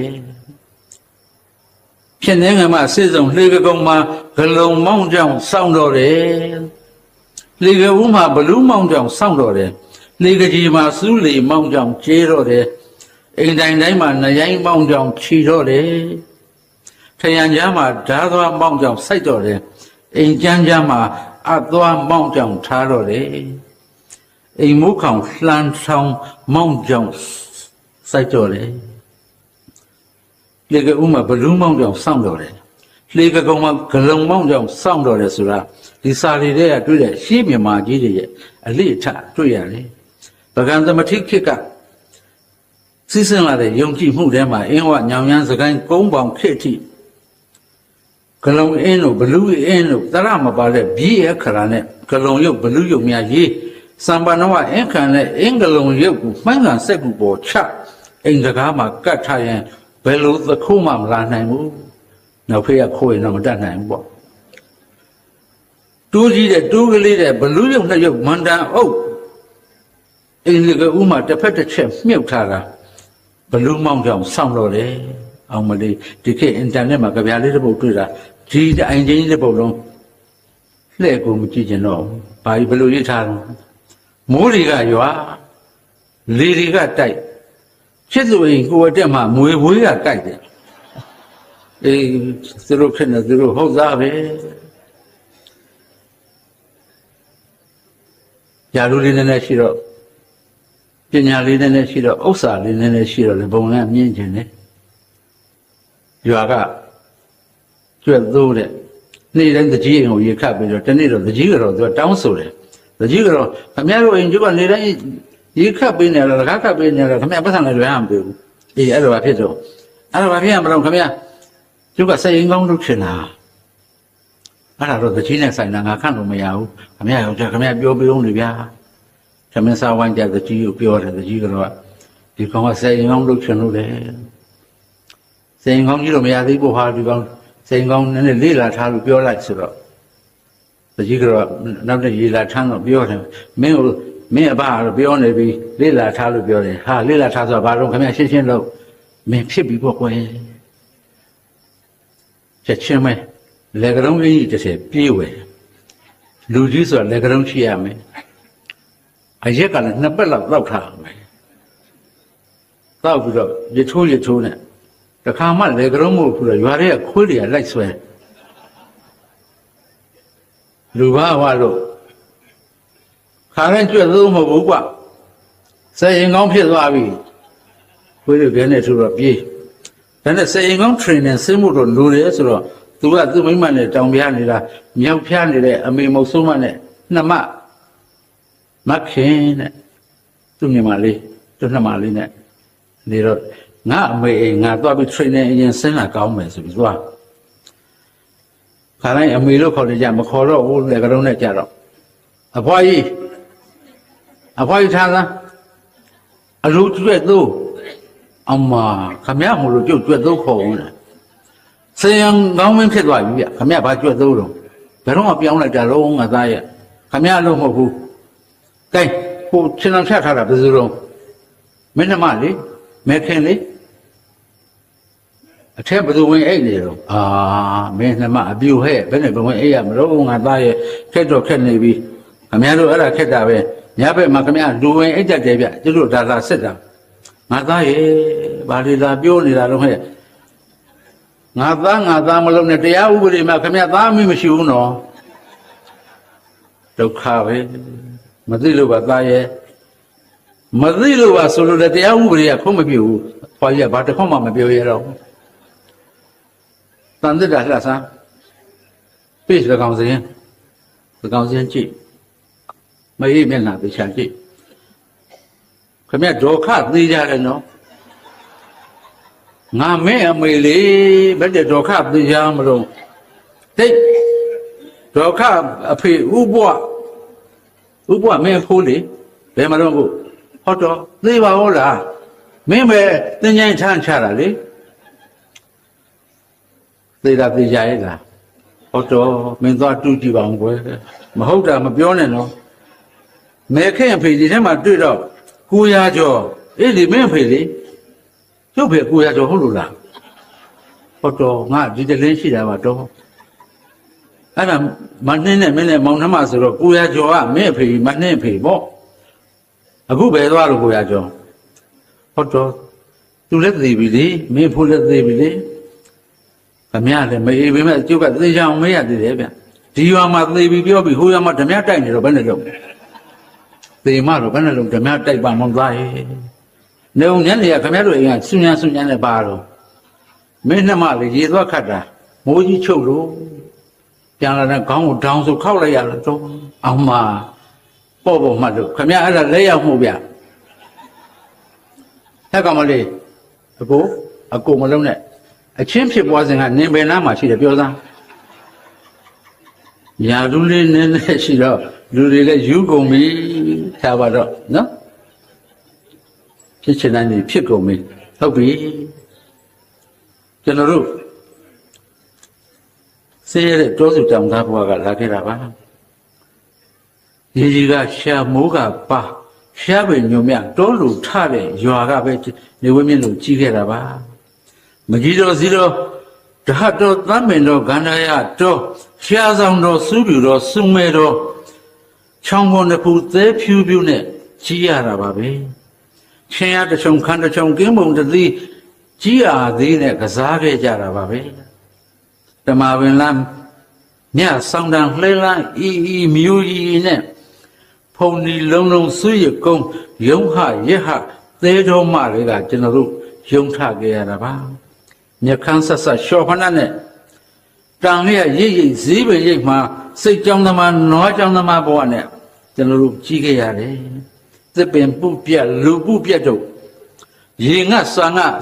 ဖြစ်နေငါမှစစ်စုံလှေကကုံမှာဂလုံမောင်းကြောင်စောင့်တော့တယ်လှေကဦးမှာဘလူးမောင်းကြောင်စောင့်တော့တယ်လှေကကြီးမှာစူးလေမောင်းကြောင်ကျေးတော့တယ်အိမ်တိုင်းတိုင်းမှာနရိုင်းမောင်းကြောင်ခြီတော့တယ်ထရံကြားမှာဓာသွားမောင်းကြောင်စိုက်တော့တယ်အိမ်ကျန်းကြားမှာအသွားမောင်းကြောင်ထားတော့တယ်အိမ်မိုးခေါင်လှမ်းဆောင်မောင်းကြောင်စိုက်တော့တယ်လေကဦးမှာဘလူးမောင်းကြောင်စောင့်တော့တယ်လေကကုံမှာဂလုံမောင်းကြောင်စောင့်တော့တယ်ဆိုတာဒီစာရီတွေကတွေ့တဲ့ရှေးမြန်မာကြီးတွေရဲ့အလေအထတွေ့ရတယ်ဗကံသမထိခေတ်ကစီးဆင်းလာတဲ့ယုံကြည်မှုထဲမှာအင်းဝညောင်ရမ်းစကိုင်းကုန်းပေါင်ခေတ်ထိဂလုံအင်းတို့ဘလူးအင်းတို့တရမပါတဲ့ဘီးအခရာနဲ့ဂလုံရုပ်ဘလူးရုပ်များရေးစံပါနဝအင်းခံနဲ့အင်းဂလုံရုပ်ကိုမှန်းကန်စက်ကူပေါ်ချအိမ်စကားမှာကတ်ထားရင်ဘယ်လိုသခိုးမှမလာနိုင်ဘူးနောက်ဖေးကခိုးရင်တော့မတတ်နိုင်ဘူးပေါ့တူးကြီးတဲ့တူးကလေးတဲ့ဘလူးရုပ်နှစ်ရုပ်မန္တန်အုပ်အိမ်ကဦးမှာတစ်ဖက်တစ်ချက်မြုပ်ထားတာဘလူးမောင်းကြောင်စောင့်တော့တယ်အောင်မလေးဒီခေတ်အင်တာနက်မှာကြပြလေးတစ်ပုဒ်တွေ့တာဒီအိမ်ချင်းတစ်ပုဒ်လုံးလှည့်ကိုမကြည့်ကျင်တော့ဘူးဘာကြီးဘလူးရိတ်ထားတော့မိုးတွေကရွာလေတွေကတိုက်ချစ်သူအိမ်ကိုယ်တက်မှာမွေဘွေးကတိုက်တယ်အေးသူတို့ဖြစ်နေသူတို့ဟုတ်သားပဲယာလူလေးနည်းနည်းရှိတော့ပညာလေးနည်းနည်းရှိတော့ဥစ္စာလေးနည်းနည်းရှိတော့လေဘုံနဲ့မြင့်ကျင်တယ်ရွာကကျွတ်သိုးတဲ့နေ့တိုင်းတကြီးအိမ်ကိုရေခတ်ပြီးတော့တနေ့တော့တကြီးကတော့သူကတောင်းဆိုတယ်တကြီးကတော့ခမရတို့အိမ်ကျကနေတိုင်းရေခတ်ပေးနေလားတကားခတ်ပေးနေလားခမရပတ်စံလည်းလွယ်ရမပေးဘူးအေးအဲ့လိုပါဖြစ်တော့အဲ့လိုပါဖြစ်ရမလို့ခမရကျုပ်ကစိတ်ရင်းကောင်းလုပ်ချင်တာအဲ့ဒါတော့တကြီးနဲ့ဆိုင်တာငါခန့်လို့မရဘူးခမရရောက်ကြခမရပြောပြအောင်လေဗျာခမင်းစားဝိုင်းကြတကြီးကိုပြောတယ်တကြီးကတော့ဒီကောင်ကစိတ်ရင်းကောင်းလုပ်ချင်လို့လေစိတ်ရင်းကောင်းကြီးတော့မရသေးဘူးဟာဒီကောင်စိတ်ရင်းကောင်းနည်းနည်းလေးလာထားလို့ပြောလိုက်ဆိုတော့တကြီးကတော့နောက်တဲ့ရေလာထမ်းတော့ပြောတယ်မင်းအဘကတော့ပြောနေပြီလေးလာထားလို့ပြောတယ်ဟာလေးလာထားဆိုတော့ဘာလို့ခမရရှင်းရှင်းလို့မင်းဖြစ်ပြီပေါ့ကွယ်ချက်ချင်းပဲလေကရုံးအင်းကြီးတစ်ချက်ပြေးဝယ်လူကြီးဆိုတော့လေကရုံးရှိရမယ်အရက်ကလည်းနှစ်ပတ်လောက်တောက်ထားမယ်တောက်ပြီးတော့ရထိုးနဲ့တခါမှလေကရုံးမို့ဘူးတော့ရွာတွေကခွေးတွေကလိုက်ဆွဲလူဘာဝလို့ခါရင်ကျွတ်သုံးမဟုတ်ဘူးကွစိတ်ရင်ကောင်းဖြစ်သွားပြီခွေးတွေဘယ်နဲ့ထိုးတော့ပြေးဒါနဲ့စိတ်ရင်ကောင်း training ဆင်းမှုတော့လိုတယ်ဆိုတော့သူကသူ့မိမနဲ့တောင်ပြားနေတာမြောက်ပြားနေတဲ့အမေမုတ်ဆိုးမနဲ့နှစ်မမခင်တဲ့သူ့ညီမလေးသူ့နှစ်မလေးနဲ့နေတော့ငါအမေအိမ်ငါသွားပြီး training အရင်ဆင်းလာကောင်းမယ်ဆိုပြီးသွားခါတိုင်းအမေလို့ခေါ်နေကြမခေါ်တော့ဘူးလေကရုံးနဲ့ကြတော့အဖွားကြီးထားသားအလူကျွဲ့သို့အမခမရမလို့ကြွကျွဲ့သို့ခေါ်ဝင်တယ်ဆင်းရင်ကောင်းမင်းဖြစ်သွားပြီဗျခမရဘာကျွဲ့သို့တော့ဘယ်တော့မှပြောင်းလိုက်ကြတော့ငါသားရဲ့ခမရလို့မဟုတ်ဘူးကဲဟိုချင်းအောင်ဖြတ်ထားတာဘယ်သူတော့မင်းနှမလေးမဲခင်လေးအထက်ဘယ်သူဝင်အိတ်နေတော့မင်းနှမအပြူဟဲ့ဘယ်နဲ့ဘဝင်အိတ်ရမလို့ငါသားရဲ့ခက်တော့ခက်နေပြီခမရတို့အဲ့ဒါခက်တာပဲညဘက်မှာခမရလူဝင်အိတ်တတ်တယ်ဗျကျတို့ဒါသာစစ်တာငါသားရဲ့ဘာလို့သာပြောနေတာတော့ဟဲ့ငါသားမလုံးနဲ့တရားဥပဒေမှာခမရသားမမရှိဘူးနော်ဒုက္ခပဲမသိလို့ပါသားရဲ့ မသိလို့ပါဆိုလို့လည်းတရားဥပဒေကခုံးမပြဘူးဖွာကြီးကဘာတစ်ခေါက်မှမပြောရတော့တန်တက်တာလှဆန်းပြေစကောင်စရင်ကြည့်မအေးမျက်နှာပြချကြည့်ခမရဒေါခသေးကြတယ်နော်ငါမင်းအမေလေးဘယ်တဲ့ဒေါခသေးကြမလို့တိတ်ဒေါခအဖေဥပ္ပမင်းဖိုးလေဘယ်မှာတော့ကိုဟုတ်တော့သိပါဦးလားမင်းပဲတင်ကြိုင်ထမ်းချတာလေသိတာသိကြရဲ့လားဟုတ်တော့မင်းသွားတူးကြည့်ပါဦးကွယ်မဟုတ်တာမပြောနဲ့နော်မဲခင်အဖေဒီထဲမှာတွေ့တော့900ကျော်အေးလေမင်းအဖေလေကျုပ်ဖေ900ကျော်ဟုတ်လို့လားဟုတ်တော့ငါဒီတလင်းရှိတာပါတော့အဲ့ဒါမနှင်းနဲ့မင်းနဲ့မောင်နှမဆိုတော့900ကျော်ကမင်းအဖေမနှင်းအဖေပေါ့အခုပဲသွားလို့900ကျော်ဟုတ်တော့သူလည်းသိပြီလေမင်းဖို့လည်းသိပြီလေခမရလည်းမအေးပေမဲ့ကျုပ်ကသိချအောင်မရသေးတယ်ဗျဒီရွာမှာသိပြီပြောပြီဟိုရွာမှာဓမြတိုက်နေတော့ဘယ်နဲ့လုပ်သေမတော့ဘယ်နဲ့လုံးဓမြတိုက်ပါမောင်သားရဲ့နေုံညနေကခင်ဗျားတို့အိမ်ကစွညာနဲ့ပါတော့မင်းနှမလေးရေသွားခတ်တာမိုးကြီးချုပ်လို့ပြန်လာတဲ့ခေါင်းကိုဒေါင်းဆိုခောက်လိုက်ရတော့အောင်မပေါ့မှတ်လို့ခင်ဗျားအဲ့ဒါလက်ရောက်မှုဗျဟဲ့ကောင်မလေးအကိုမလုံးနဲ့အချင်းဖြစ်ပွားစဉ်ကနင်ပင်နားမှာရှိတယ်ပြောသားညာလူလေးနည်းနည်းရှိတော့လူတွေလည်းယူကုန်ပြီထားပါတော့နော်ဖြစ်ချင်တိုင်းဖြစ်ကုန်ပြီဟုတ်ပြီကျွန်တော်တို့ဆင်းရဲတဲ့တောစုတောင်သားဘဝကလာခဲ့တာပါရေကြီးကရှာမိုးကပါရှားပင်ညုံမြတောလူထတဲ့ရွာကပဲနေဝင်းမြင့်လို့ကြီးခဲ့တာပါမကြီးတော်စီတော်ဓာတ်တော်သမင်တော်ဂန္ဓာယတော်ရှားဆောင်တော်စူးပြူတော်စုမဲတော်ချောင်းပေါ်တစ်ခုသဲဖြူဖြူနဲ့ကြီးရတာပါပဲချင်းရတချုံခန်းတချုံကင်းပုံတသည်ကြီးရသေးနဲ့ကစားခဲ့ကြတာပါပဲဓမ္မပင်လမ်းမြတ်ဆောင်တန်လှဲလန်းဤမြူကြီးနဲ့ဖုန်ဒီလုံးဆွေရကုန်းယုံဟရဟသဲတော်မတွေကကျွန်တော်တို့ယုံထခဲ့ရတာပါမြခန်းဆက်ဆက်လျှော်ဖဏနဲ့တန်လျက်ရိပ်ဈေးပဲရိပ်မှာစိတ်ကြောင်းသမားနွားကြောင်းသမားဘဝနဲ့ကျွန်တော်တို့ကြီးခဲ့ရတယ်သစ်ပင်ပုပြက်လူပုပြက်တို့ရေငတ်စာငတ်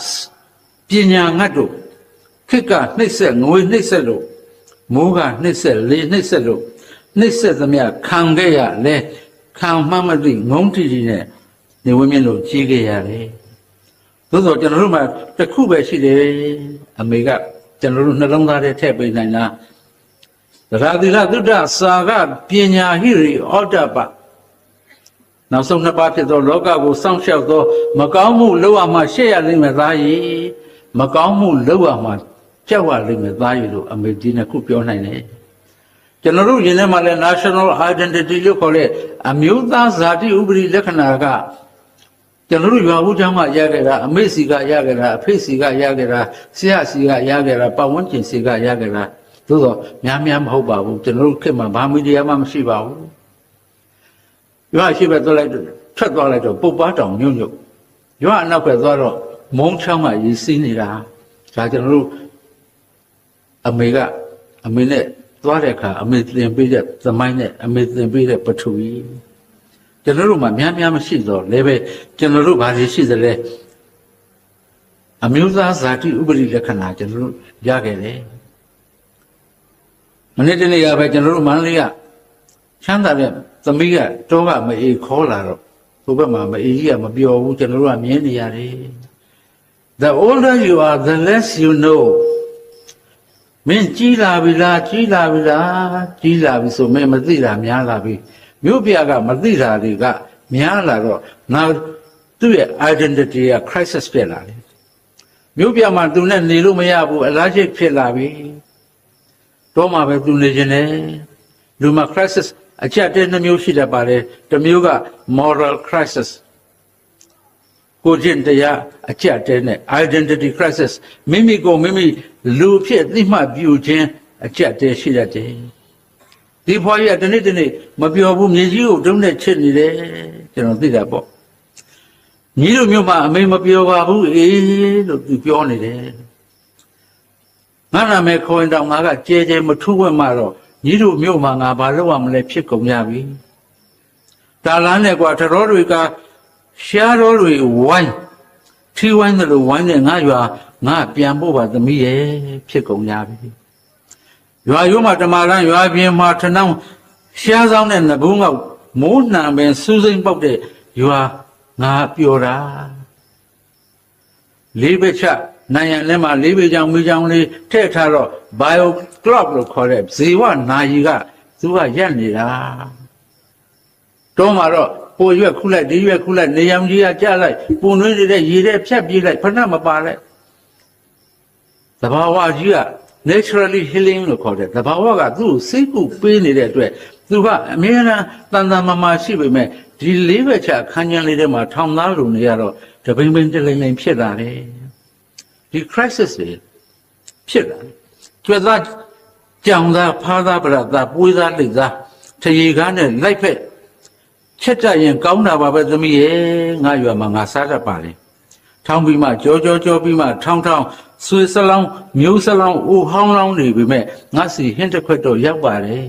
ပညာငတ်တို့ခစ်ကနှိမ့်ဆက်ငွေနှိမ့်ဆက်လို့မိုးကနှိမ့်ဆက်လေနှိမ့်ဆက်လို့နှိမ့်ဆက်သမျှခံခဲ့ရလဲခံမှမသိငုံတီတီနဲ့နေဝင်းမြင့်လို့ကြီးခဲ့ရတယ်သို့သောကျွန်တော်တို့မှာတစ်ခုပဲရှိတယ်အမေကကျွန်တော်တို့နှလုံးသားထဲထည့်ပေးနိုင်လားသရသီလသုဒ္ဓစာကပညာဟိရိဩတ္တပနောက်ဆုံးနှစ်ပါးဖြစ်သောလောကကိုစောင့်ရှောက်သောမကောင်းမှုလုပ်ရမှရှေ့ရလိမ့်မယ်သားကြီးမကောင်းမှုလုပ်ရမှကြောက်ရလိမ့်မယ်သားကြီးလို့အမေဒီနှစ်ခုပြောနိုင်တယ်ကျွန်တော်တို့ယင်ထဲမှာလည်း national identity လို့ခေါ်တဲ့အမျိုးသားဇာတိဥပဒေလက္ခဏာကကျွန်တော်တို့ရွာဦးကျောင်းကရခဲ့တာအမေစီကရခဲ့တာအဖေစီကရခဲ့တာဆရာစီကရခဲ့တာပတ်ဝန်းကျင်စီကရခဲ့တာသို့တော့များမဟုတ်ပါဘူးကျွန်တော်တို့ခေတ်မှာဘာမီဒီယာမှမရှိပါဘူးရွာရှိပဲထွက်သွားလိုက်တော့ပုတ်ပါတောင်ညွန့်ရွာအနောက်ပဲသွားတော့မုံချောင်းမှာရေစီးနေတာဒါကျွန်တော်တို့အမေနဲ့သွားတဲ့အခါအမေသင်ပေးတဲ့သမိုင်းနဲ့အမေသင်ပေးတဲ့ပထဝီကျွန်တော်တို့မှာများမရှိတော့လည်းပဲကျွန်တော်တို့ဘာတွေရှိသလဲအမျိုးသားဇာတိဥပဒေလက္ခဏာကျွန်တော်တို့ရခဲ့တယ်မနေ့တနေ့ကပဲကျွန်တော်တို့မန္တလေးကချမ်းသာတဲ့သမီးကတောကမအေးခေါ်လာတော့ဟိုဘက်မှာမအေးကြီးကမပြောဘူးကျွန်တော်တို့ကမြင်နေရတယ် The older you are the less you know မင်းကြီးလာပြီလားကြီးလာပြီဆိုမင်းမသိတာများလာပြီမြို့ပြကမသိတာတွေကများလာတော့နောက်သူ့ရဲ့ identity က crisis ဖြစ်လာတယ်မြို့ပြမှာသူနဲ့နေလို့မရဘူးအလားချိတ်ဖြစ်လာပြီတော့မှပဲသူနေခြင်းနဲ့လူမှာ crisis အချက်တည်းနှမျိုးရှိတတ်ပါတယ်တစ်မျိုးက moral crisis ကိုကျင့်တရားအချက်တည်းနဲ့ identity crisis မိမိကိုမိမိလူဖြစ်သိမှတ်ပြုခြင်းအချက်တည်းရှိတတ်တယ်ဒီဖွားရတနေ့မပြောဘူးမြေကြီးကိုတုံးနဲ့ချစ်နေတယ်ကျွန်တော်သိတာပေါ့ ညီတို့မျိုးမှာအမေမပြောပါဘူးအေးလို့သူပြောနေတယ်ငါနာမည်ခေါ်ရင်တော့ငါကကြဲကြဲမထူးဝဲမှာတော့ညီတို့မျိုးမှာငါဘာလုပ်ရမလဲဖြစ်ကုန်ကြပြီတာလန်းနဲ့ကွာထတော်တွေကရှားတော်တွေဝိုင်းထီဝိုင်းတယ်လို့ဝိုင်းတဲ့ငါရွာငါပြန်ဖို့ပါသမီးရဲ့ဖြစ်ကုန်ကြပြီရွာရိုးမှာတမာလန်းရွာပြင်မှာထနောင်းရှားဆောင်တဲ့ငကုံးကောက်မိုးနှံပင်စူးစိမ့်ပေါက်တဲ့ရွာငါပျော်တာလေးဘက်ချနိုင်ရန်လဲမှာလေးဘက်ကြောင်မိကြောင်လေးထည့်ထားတော့ bio clock လို့ခေါ်တဲ့ဇေဝနာယီကသူကရက်နေတာတော့မှာတော့ပိုရွက်ခုလိုက်ဒီရွက်ခုလိုက်နေရောင်ကြီးကကြားလိုက်ပုံနှွေးနေတဲ့ရေတဲ့ဖြတ်ပြေးလိုက်ဖဏမပါလိုက်သဘာဝကြီးက naturally healing လို့ခေါ်တယ်သဘာဝကသူ့ကိုစိတ်ကူပေးနေတဲ့အတွက်သူကအမြဲတမ်းတန်တန်မာမာရှိပေမဲ့ဒီလေးဘက်ချအခန်းကျန်းလေးထဲမှာထောင်သားလိုနေရတော့တပိန်ပိန်တလိမ့်လိမ့်ဖြစ်လာတယ်ဒီ crisis တွေဖြစ်လာတယ်ကျွတ်သားကြောင်သားဖားသားပရသားပွေးသားလိတ်သားထရေကားနဲ့လိုက်ဖက်ချက်ကြရင်ကောင်းတာပါပဲသမီးရဲ့ငါရွာမှာငါစားတတ်ပါလေထောင်းပြီးမှကြောပြီးမှထောင်းဆွေစလောင်းမျိုးစလောင်းအိုဟောင်းလောင်းနေပြီမဲ့ငါစီဟင်းတစ်ခွက်တော့ရောက်ပါတယ်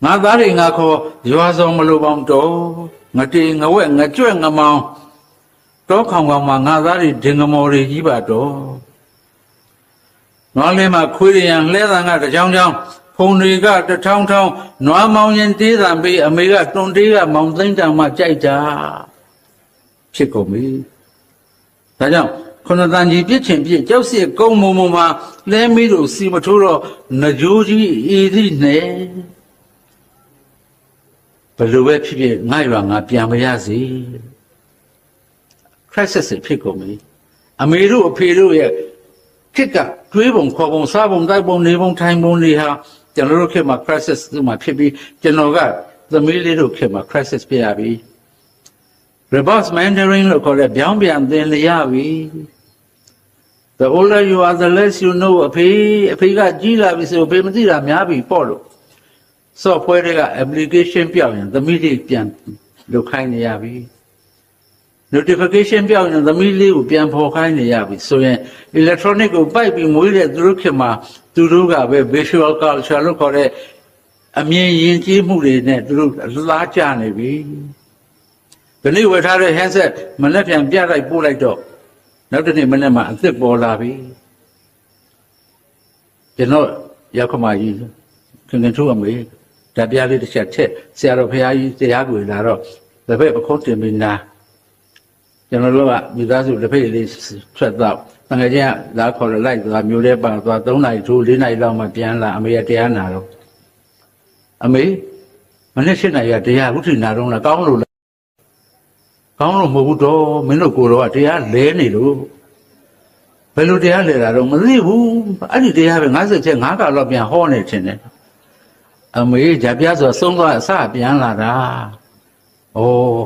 ငါသားတွေငါခေါ်ရွာဆောင်မလို့ပေါင်းတော့ငတေငဝက်ငကြွက်ငမောင်းတောခေါင်ကောင်မှာငါသားတွေဒင်ငမော်တွေကြီးပါတော့နွားလေးမှာခွေးရံလှဲတန်ကတချောင်းချောင်းဖုန်တွေကတထောင်းထောင်းနွားမောင်းရင်တေးတံပေးအမေကတွန်တေးကမောင်သိမ့်တံမှကြိုက်တာဖြစ်ကုန်ပြီဒါကြောင့်ခုနတန်ကြီးပြစ်ချင်ပြစ်ကြောက်စစ်ကုန်းမုံမှာလဲမီးတို့စီမထိုးတော့နကြိုးကြီးအေးသည့်နဲ့ဘယ်လိုပဲဖြစ်ဖြစ်ငါ့ရွာငါပြန်မရစေ crisis ဖြစ်ကုန်ပြီအမေတို့အဖေတို့ရဲ့ခက်ကတွေးပုံခေါ်ပုံစားပုံတိုက်ပုံနေပုံထိုင်ပုံတွေဟာကျွန်တော်တို့ခေတ်မှာ crisis သူ့မှာဖြစ်ပြီးကျွန်တော်ကသမီးလေးတို့ခေတ်မှာ crisis ဖြစ်ရပြီ reverse mentoring လို့ခေါ်တဲ့ပြောင်းပြန်သင်ရပြီ the older you are the less you know အဖေကကြီးလာပြီဆိုအဖေမသိတာများပြီပေါ့လို့ software တွေက application ပြောင်းရင်သမီးလေးပြန်လုပ်ခိုင်းနေရပြီ notification ပြောင်းရင်သမီးလေးကိုပြန်ဖော်ခိုင်းနေရပြီဆိုရင် electronic ကိုပိုက်ပြီးမွေးတဲ့သူတို့ခေတ်မှာသူတို့ကပဲ visual culture လို့ခေါ်တဲ့အမြင်ယဉ်ကျေးမှုတွေနဲ့သူတို့လားကြနေပြီဒီနေ့ဝယ်ထားတဲ့ handset မလက်ပြန်ပြလိုက်ပို့လိုက်တော့နောက်တစ်နေ့မနေ့မှအသစ်ပေါ်လာပြီကျွန်တော်ရောက်ခမကြီးခင်ထိုးအမေဓာပြလေးတစ်ချက်ထက်ဆရာတော်ဘုရားကြီးတရားကိုလာတော့တပည့်ပခုံးတင်ပြီးနာကျွန်တော်တို့ကမိသားစုတစ်ဖက်လေးထွက်တော့တကယ်ချင်းလာခေါ်လိုက်သွားမျိုးလေးပါသွား3 နာရီထိုး4 နာရီလောက်မှပြန်လာအမေကတရားနာတော့အမေမနေ့7 နာရီကတရားဥထိနာတော့လားကောင်းလို့ကောင်းလို့မဟုတ်ဘူးတော့မင်းတို့ကိုယ်တော်ကတရားလဲနေလို့ဘယ်လိုတရားလဲတာတော့မသိဘူးအဲ့ဒီတရားပဲ50ချက်5ကလောက်ပြန်ဟောနေတယ်နဲ့အမေဂျာပြဆိုဆုံးသွားအစပြန်လာတာဩ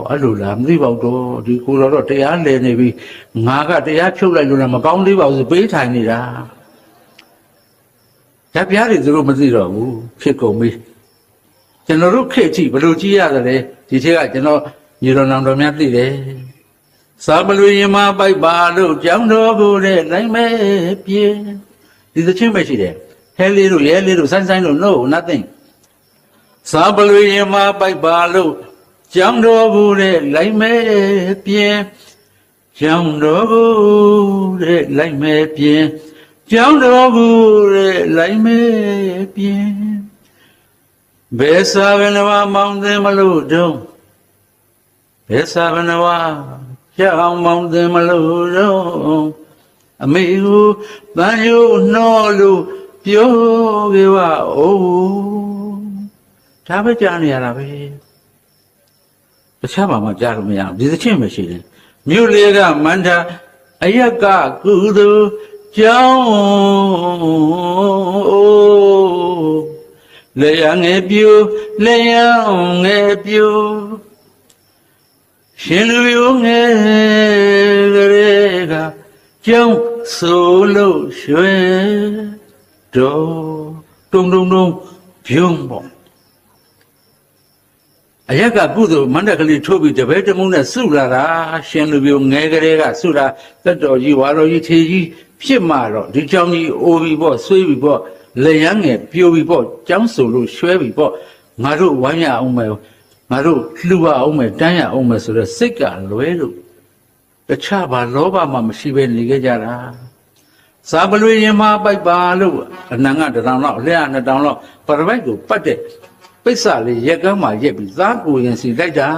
အဲ့လိုလားမသိပါဘူးတော့ဒီကိုယ်တော်တော့တရားလဲနေပြီငါကတရားဖြုတ်လိုက်လို့လည်းမကောင်းသေးပါဘူးပေးထိုင်နေတာဂျာပြတွေသူတို့မသိတော့ဘူးဖြစ်ကုန်ပြီကျွန်တော်တို့ခေတ်ကြည့်ဘယ်လိုကြည့်ရတယ်ဒီထက်ကကျွန်တော်ညီတော်နောင်တော်များသိတယ်စာပလူရင်မပိုက်ပါလို့ကြောင်းတော်ကိုတဲ့နိုင်မဲ့ပြေဒီသချင်းပဲရှိတယ်ဟဲလေးတို့ရဲလေးတို့ဆိုင်းလို့ no nothing စာပလူရင်မပိုက်ပါလို့ကြောင်းတော်ကိုတဲ့နိုင်မဲ့ပြေကြောင်းတော်ကိုတဲ့နိုင်မဲ့ပြေကြောင်းတော်ကိုတဲ့နိုင်မဲ့ပြေဘယ်စာဘယ်နဝမောင်းသိမလို့တုံးဘယ်စာဘနဝကြောင်မောင်းတယ်မလို့တော့အမေကိုတန်ရုံနှောလို့ပြောခဲ့ပါအိုးဒါပဲကြားနေရတာပဲတခြားဘာမှကြားလို့မရဘူးဒီသချင်းပဲရှိတယ်မြို့လေးကမန္တာအယက်ကကုသိုလ်ကြောင်းအိုးလေရငယ်ပြူလေရငယ်ပြူရှင်လူမျိုးငယ်ကလေးကကြောင်းဆိုလို့ရွှဲတော့တုံပြုံးပေါ့ အရက်ကကုသိုလ်မန္တကလေးထိုးပြီးတပည့်တမှုနဲ့စုလာတာရှင်လူပြိုငယ်ကလေးကစုတာတက်တော်ကြီးဝါတော်ကြီးထေကြီးဖြစ်မှတော့ဒီကြောင့်ကြီးအိုပြီးပေါ့ဆွေးပြီးပေါ့လက်ရမ်းငယ်ပြိုပြီးပေါ့ကျောင်းဆိုလို့ရွှဲပြီးပေါ့ငါတို့ဝိုင်းရအောင်မယ်ငါတို့လှူရအောင်မယ်တန်းရအောင်မယ်ဆိုတော့စိတ်ကလွဲလို့တခြားဘာလောဘမှမရှိဘဲနေခဲ့ကြတာစာပလွေရင်မပိုက်ပါလို့အနံကတစ်တောင်လောက်အလျက်နှစ်တောင်လောက်ပရပိုက်ကိုပတ်တဲ့ပိဿလေးရက်ကမ်းမှာရက်ပြီးသားကိုရင်စီလိုက်တာ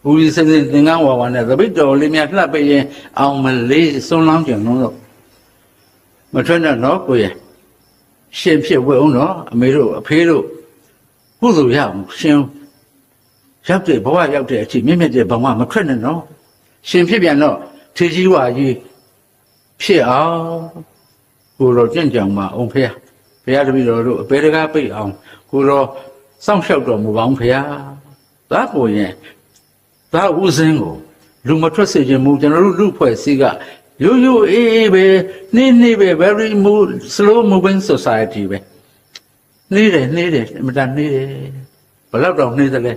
ဦးကြီးစင်စင်သင်္ကန်းဝါဝါနဲ့သပိတ်တော်လေးများလှပ်ပေးရင်အောင်မလေးစွန်းလောင်းကြံလို့မထွက်နဲ့တော့ကိုရဲ့ရှင်ဖြစ်ဝဲအောင်တော့အမေတို့အဖေတို့ကုသိုလ်ရအောင်ရှင်ရောက်တဲ့ဘဝရောက်တဲ့အချိန်မြင့်မြတ်တဲ့ဘဝမထွက်နဲ့နော်ရှင်ဖြစ်ပြန်တော့ထေကြီးဝါကြီးဖြစ်အောင်ကိုတော်ကြံ့ကြံမှာအောင်ဖေဘုရားတပည့်တော်တို့အပေတကားပိတ်အောင်ကိုတော်စောင့်ရှောက်တော်မူပါအောင်ဖေသာကိုရင်သာဥစဉ်ကိုလူမထွက်စေခြင်းမူကျွန်တော်တို့လူဖွဲ့စည်းကရိုးရိုးအေးအေးပဲနှင်းနှင်းပဲ very move slow moving society ပဲနှေးတယ်အမတန်နှေးတယ်ဘယ်တော့နှေးသလဲ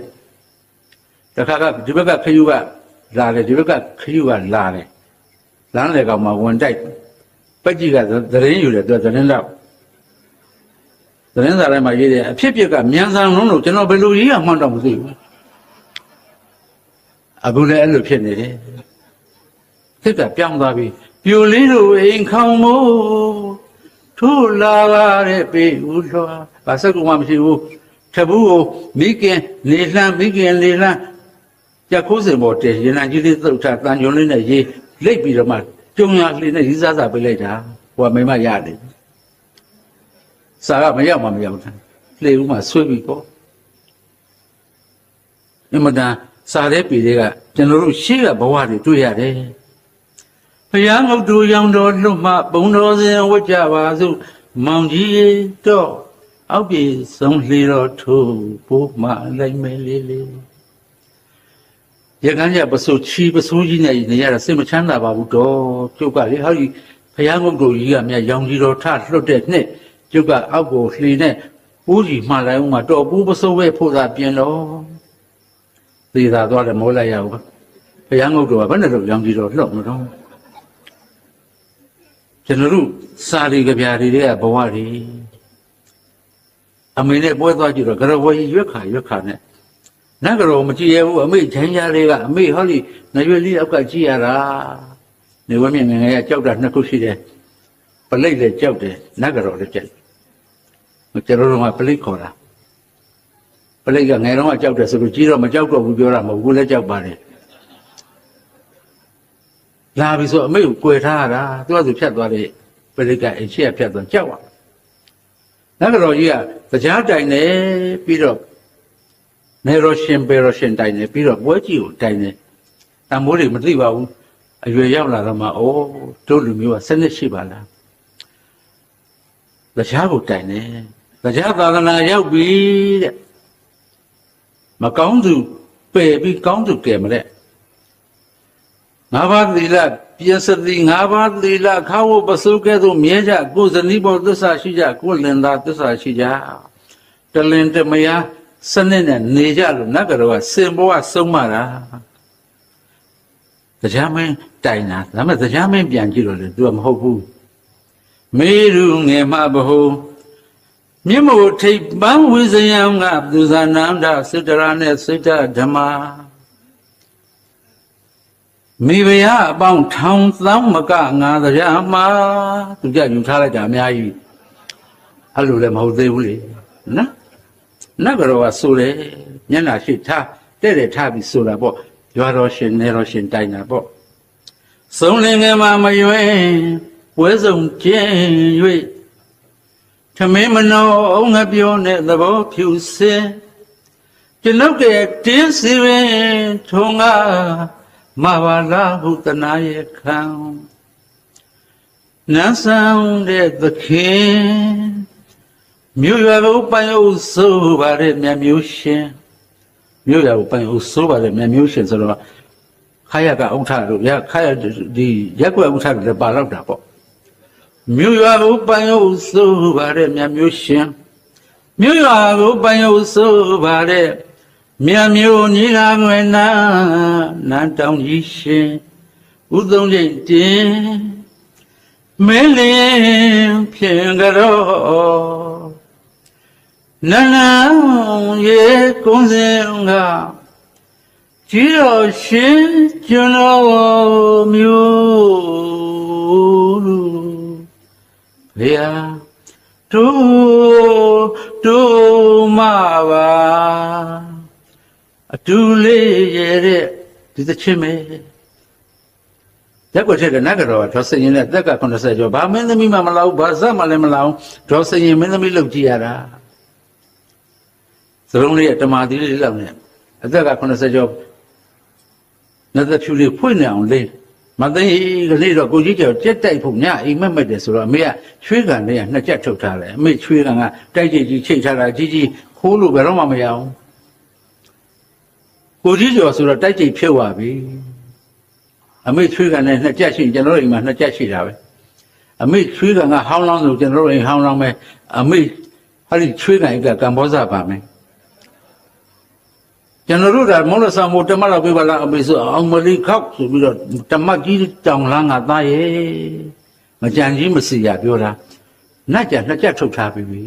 တခါကဒီဘက်ကခယူကလာတယ်ဒီဘက်ကခယူကလာတယ်လမ်းလေကောင်မှာဝင်တိုက်ပက်ကြီးကသတင်းယူတယ်သူကသတင်းတော့သတင်းစာထဲမှာရေးတယ်အဖြစ်ကမြန်ဆန်လုံးလို့ကျွန်တော်ဘယ်လိုရေးရမှန်းတော့မသိဘူးအခုလည်းအဲ့လိုဖြစ်နေတယ်ခက်ကပြောင်းသွားပြီပြိုလေးတို့အိမ်ခေါင်မို့ထိုးလာပါတဲ့ပေဦးလွှာဘာစကူမှမရှိဘူးထဘူးကိုမိခင်နေလှမ်းမိခင်လေလှမ်းကြက်ခိုးစင်ပေါ်တည်ရင်လန်ကြီးလေးသုတ်ထားတန်ကြုံလေးနဲ့ရေးလိတ်ပြီးတော့မှကျုံရလေးနဲ့ရီးစားစားပေးလိုက်တာဟိုကမိမရတယ်စာကမရောက်မှမရောက်တာလှေဦးမှဆွေးပြီးပေါ့အမတန်စာတဲ့ပြည်တွေကကျွန်တော်တို့ရှေ့ကဘဝတွေတွေ့ရတယ်ဘုရားငုတ်တူရောင်တော်လွတ်မှပုံတော်စင်ဝတ်ကြပါစို့မောင်ကြီးတော့အောက်ပြေဆုံးလှေတော်ထိုးပိုးမှလိုက်မယ်လေးလေးရကန်းရပစိုးချီပစိုးကြီးနဲ့နေရတာစိတ်မချမ်းသာပါဘူးတော့ကျုပ်ကလေဟောဒီဘုရားငုတ်တူကြီးကမြတ်ရောင်ကြီးတော်ထလွတ်တဲ့နှစ်ကျုပ်ကအောက်ကိုလှေနဲ့ပိုးကြီးမှလိုက်အောင်မှတော့ပိုးပစိုးပဲဖို့သာပြင်တော့သေသာသွားတယ်မိုးလိုက်ရဘူးဘုရားငုတ်တူကဘယ်နဲ့တော့ရောင်ကြီးတော်လှုပ်မတော့ကျွန်တော်တို့စာရီကြပြားတွေကဘဝတွေအမေနဲ့ပွဲသွားကြည့်တော့ကရဝကြီးရွက်ခါနဲ့နတ်ကတော်မကြည့်ရဘူးအမေချမ်းရလေးကအမေဟောဒီနရွယ်လေးအောက်ကကြည့်ရတာနေဝဲမြင်ငယ်ရကြောက်တာနှစ်ခုရှိတယ်ပလိတ်လည်းကြောက်တယ်နတ်ကတော်လည်းကြောက်ကျွန်တော်တို့ကပလိတ်ခေါ်တာပလိတ်ကငယ်တော့ကကြောက်တယ်ဆိုလို့ကြီးတော့မကြောက်တော့ဘူးပြောတာမဟုတ်ဘူးလည်းကြောက်ပါတယ်လာပြီဆိုအမေကိုကြွယ်ထားတာသူကသူဖြတ်သွားတယ်ပရိကအရှိအဖြတ်သွားကြောက်ပါနတ်ကတော်ကြီးကတရားတိုင်နေပြီးတော့နေရရှင်ပေရရှင်တိုင်နေပြီးတော့ပွဲကြီးကိုတိုင်နေတမိုးတွေမသိပါဘူးအရွယ်ရောက်လာတော့မှအိုးတို့လူမျိုးကစနစ်ရှိပါလားတရားကိုတိုင်နေတရားသာသနာရောက်ပြီတဲ့မကောင်းသူပယ်ပြီးကောင်းသူကဲမတဲ့ငါးပါးသီလပြည့်စသည်ငါးပါးသီလခါဝပစုကဲ့သို့မြဲကြကိုယ်ဇနီးပေါ်သစ္စာရှိကြကိုယ်လင်သားသစ္စာရှိကြတလင်တမယာစနစ်နဲ့နေကြလို့နတ်ကတော်ကစင်ဘောကဆုံးမတာတရားမင်းတိုင်တာဒါပေမဲ့တရားမင်းပြန်ကြည့်တော့လေသူကမဟုတ်ဘူးမေရုငယ်မဘဟုမြင့်မို့ထိပ်ပန်းဝိဇယံကသူဇာနန္ဒစိတ္တရာနဲ့စိတ္တဓမ္မမိဖုရားအပေါင်းထောင်သောင်းမကငါတရားမှာသူကြယူထားလိုက်တာအများကြီးအဲ့လိုလည်းမဟုတ်သေးဘူးလေနော်နတ်ကတော်ကဆိုတယ်မျက်နှာရှိထားတဲ့ထားပြီးဆိုတာပေါ့ရွာတော်ရှင်နေတော်ရှင်တိုင်တာပေါ့သုံးလင်ငယ်မှာမရွယ်ပွဲစုံကျင်း၍ထမင်းမနောငါပြောနဲ့သဘောဖြူစင်ကျွန်ုပ်ကတင်းစီရင်ထုံးကမဘာလာဟုတနာရဲ့ခံနန်းဆောင်တဲ့သခင်မြို့ရွာကိုပိုင်အုပ်ဆိုးပါတဲ့မြတ်မျိုးရှင်မြို့ရွာကိုပိုင်အုပ်ဆိုးပါတဲ့မြတ်မျိုးရှင်ဆိုတော့ခါရကအုံထလို့ခါရဒီရက်ွက်အုံထလို့ပါတော့တာပေါ့မြို့ရွာကိုပိုင်အုပ်ဆိုးပါတဲ့မြတ်မျိုးရှင်မြို့ရွာကိုပိုင်အုပ်ဆိုးပါတဲ့ မြမျိုးညီလာငွေနာနန်းတောင်ကြီးရှင်ဥသုံးချိန်တင်မင်းလင်းဖြင့်ကြောနန်းနန်းရေကုန်းစင်ကကြီးတော်ရှင်ကျွန်တော်မျိုးလေယာတို့မှာပါအတူလေးရဲ့တဲ့ဒီသချင်းပဲရက်ွက်ထက်ကနတ်ကတော့ဒေါ်စရင်နဲ့တက်က80ကျော်ဘာမင်းသမီးမှမလောက်ဘာစမှလည်းမလောက်ဒေါ်စရင်မင်းသမီးလောက်ကြည့်ရတာသလုံးလေးတမာတိလေးလောက်နဲ့အသက်က80ကျော်နှစ်သက်ဖြူလေးဖွင့်နေအောင်လေးမသိကလေးတော့ကိုကြီးကျော်ကြက်တိုက်ဖို့ညအိမ်မက်မက်တယ်ဆိုတော့အမေကချွေးကန်လေးကနှစ်ချက်ထုတ်ထားတယ်အမေချွေးကန်ကတိုက်ကြည့်ကြီးချိတ်ထားတာကြီးခိုးလို့ဘယ်တော့မှမရအောင်ကိုကြီးကျော်ဆိုတော့တိုက်ကြည့်ဖြုတ်သွားပြီအမေချွေးကန်နဲ့နှစ်ချက်ရှိကျွန်တော်တို့အိမ်မှာနှစ်ချက်ရှိတာပဲအမေချွေးကန်ကဟောင်းလောင်းဆိုကျွန်တော်တို့အိမ်ဟောင်းလောင်းပဲအမေဟာဒီချွေးကန်ကကံဘောဇပါမယ်ကျွန်တော်တို့ကမောလဆာမိုတမလောက်ပြပါလားအမေဆိုအောင်မလီခောက်ဆိုပြီးတော့တမတ်ကြီးတောင်လန်းကသားရဲ့မကြံကြီးမစီရပြောတာနတ်ကြနှစ်ချက်ထုတ်ထားပြီ